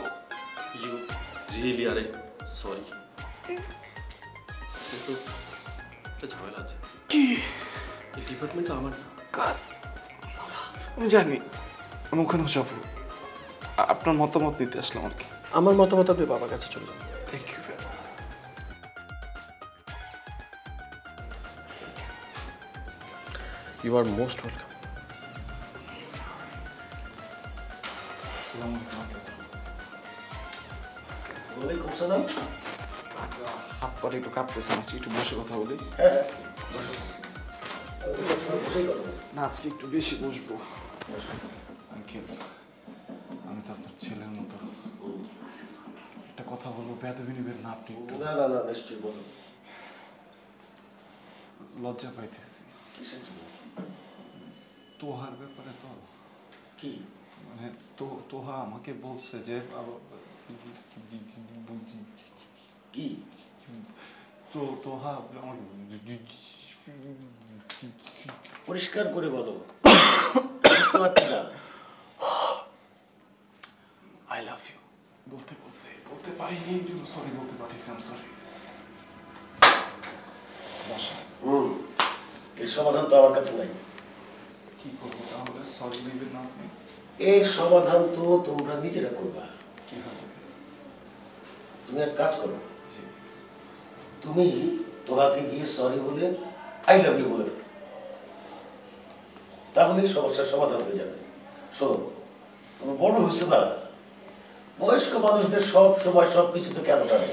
You really আরে সরি। কিন্তু একটা ঝামেলা আছে। কি? এই ডিপার্টমেন্টটা আমার না। কার? আমি জানি, আমি ওখানেও যাবো। আপনার মতামত নিতে আসলাম আর কি। আমার মতামত আপনি বাবার কাছে চলে যান। Thank you. You are most welcome. আসসালামু আলাইকুম। ওয়ালাইকুম সালাম। হাত পরে একটু কাঁপতেছে, আজকে একটু বসে কথা বলি। না, আজকে একটু বেশি বসবো। আঙ্কেল, আমি তো আপনার ছেলের মতো। একটা কথা বলবো, বেয়াদবি নিবেন না আপনি? একটু না না না, নিশ্চয়ই বলুন। লজ্জা পাইতেছি তোহার ব্যাপারে। তো কি মানে তোহা আমাকে বলছে যে কি তো হ্যাঁ আমার পরিষ্কার করে বলো, বুঝতে পারছি না। আই লাভ ইউ বলতে বলছে, বলতে পারিনি এই জন্য সরি বলতে পাঠিয়েছি। আম সরি। এর সমাধান তো আমার কাছে নাই। কি করবো তাহলে? সরি নেবেন না আপনি? এর সমাধান তো তোমরা নিজেরা করবা। কিভাবে? তুমি এক কাজ করো, তুমি তোহাকে গিয়ে সরি বলে আই লাভ ইউ বলে দাও, তাহলেই সমস্যার সমাধান হয়ে যাবে। শোনো, তুমি বড় হয়েছে না, বয়স্ক মানুষদের সব সময় সব কিছুতে কেন টানে?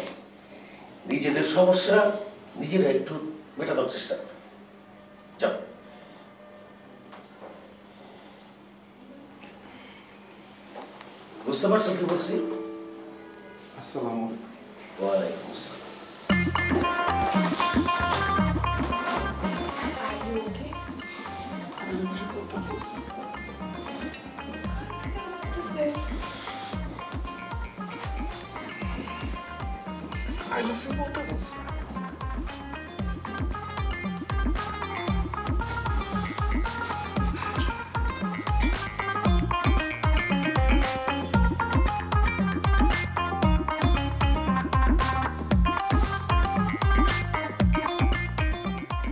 নিজেদের সমস্যা নিজেরা একটু মেটানোর চেষ্টা করো। যাও। বুঝতে পারছো কি বলছি? আসসালামু আলাইকুম। ওয়ালাইকুম আসসালাম। I love you বলতে বলছে।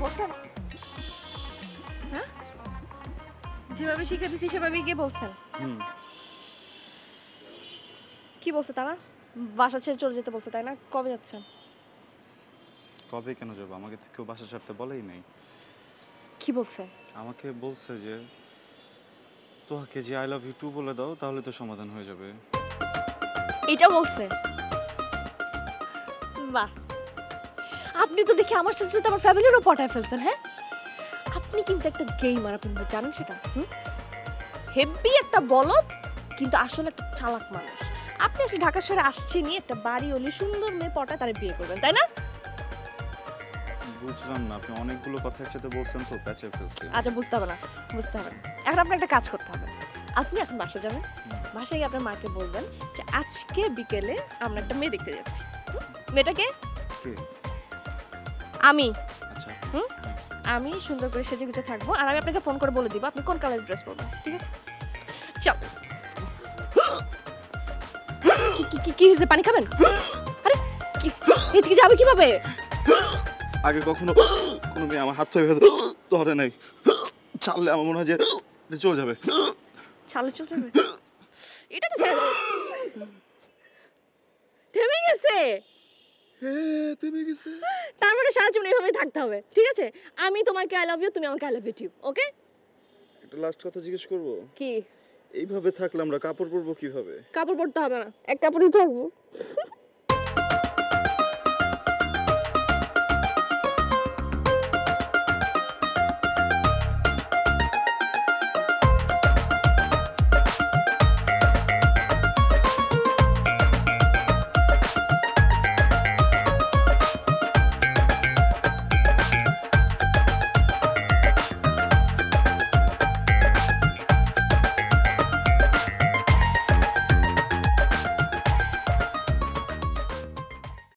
বলছেন? হ্যাঁ, যেভাবে শিখে দিচ্ছি সেভাবেই গিয়ে বলছেন? কি বলছে তারা? বাসা ছেড়ে চলে যেতে বলছে তাই না? কবে যাচ্ছেন? কবে কেন যাবো? আমাকে তো কেউ বাসা ছাড়তে বলেই নাই। কি বলছে? আমাকে বলছে যে তোহাকে যে আই লাভ ইউ টু বলে দাও তাহলে তো সমাধান হয়ে যাবে। এটা বলছে? বাহ, আপনি তো দেখি আমার সাথে সাথে আমার ফ্যামিলিরও পটায় ফেলছেন। হ্যাঁ, আপনি কিন্তু একটা গেমার, আপনি জানেন সেটা? হেভি একটা বলদ, কিন্তু আসলে একটা চালাক মানুষ। আপনি আসলে ঢাকা শহরে আসছেন নিয়ে একটা বাড়ি হলে সুন্দর মেয়ে পটায় তারা বিয়ে করবেন, তাই না? বুঝলাম না, আপনি অনেকগুলো কথা একসাথে বলছেন তো প্যাচে ফেলছি। আচ্ছা, বুঝতে হবে না, বুঝতে হবে না। এখন আপনার একটা কাজ করতে হবে। আপনি এখন বাসা যাবেন, বাসায় গিয়ে আপনার মাকে বলবেন যে আজকে বিকেলে আমরা একটা মেয়ে দেখতে যাচ্ছি। মেয়েটাকে কে? আমি। আচ্ছা। আমি সুন্দর করে সেজে গুজে থাকবো, আর আমি আপনাকে ফোন করে বলে দিব আপনি কোন কালারের ড্রেস পরবেন, ঠিক আছে? চল। কি হয়েছে? পানি খাবেন? আরে কি হিচকি যাবে কিভাবে? আগে কখনো কোনো মেয়ে আমার হাত ধরে নাই, ছাড়লে আমার মনে হয় যে চলে যাবে। ছালে চলে যাবে? এটা তো থেমে গেছে। থেমে গেছে। তার মানে সারা জীবন এইভাবে থাকতে হবে, ঠিক আছে? আমি তোমাকে আই লাভ ইউ, তুমি আমাকে আই লাভ ইউ টু, ওকে? একটা লাস্ট কথা জিজ্ঞেস করবো? কি? এইভাবে থাকলে আমরা কাপড় পরবো কিভাবে? কাপড় পরতে হবে না, এক কাপড়ই থাকবো।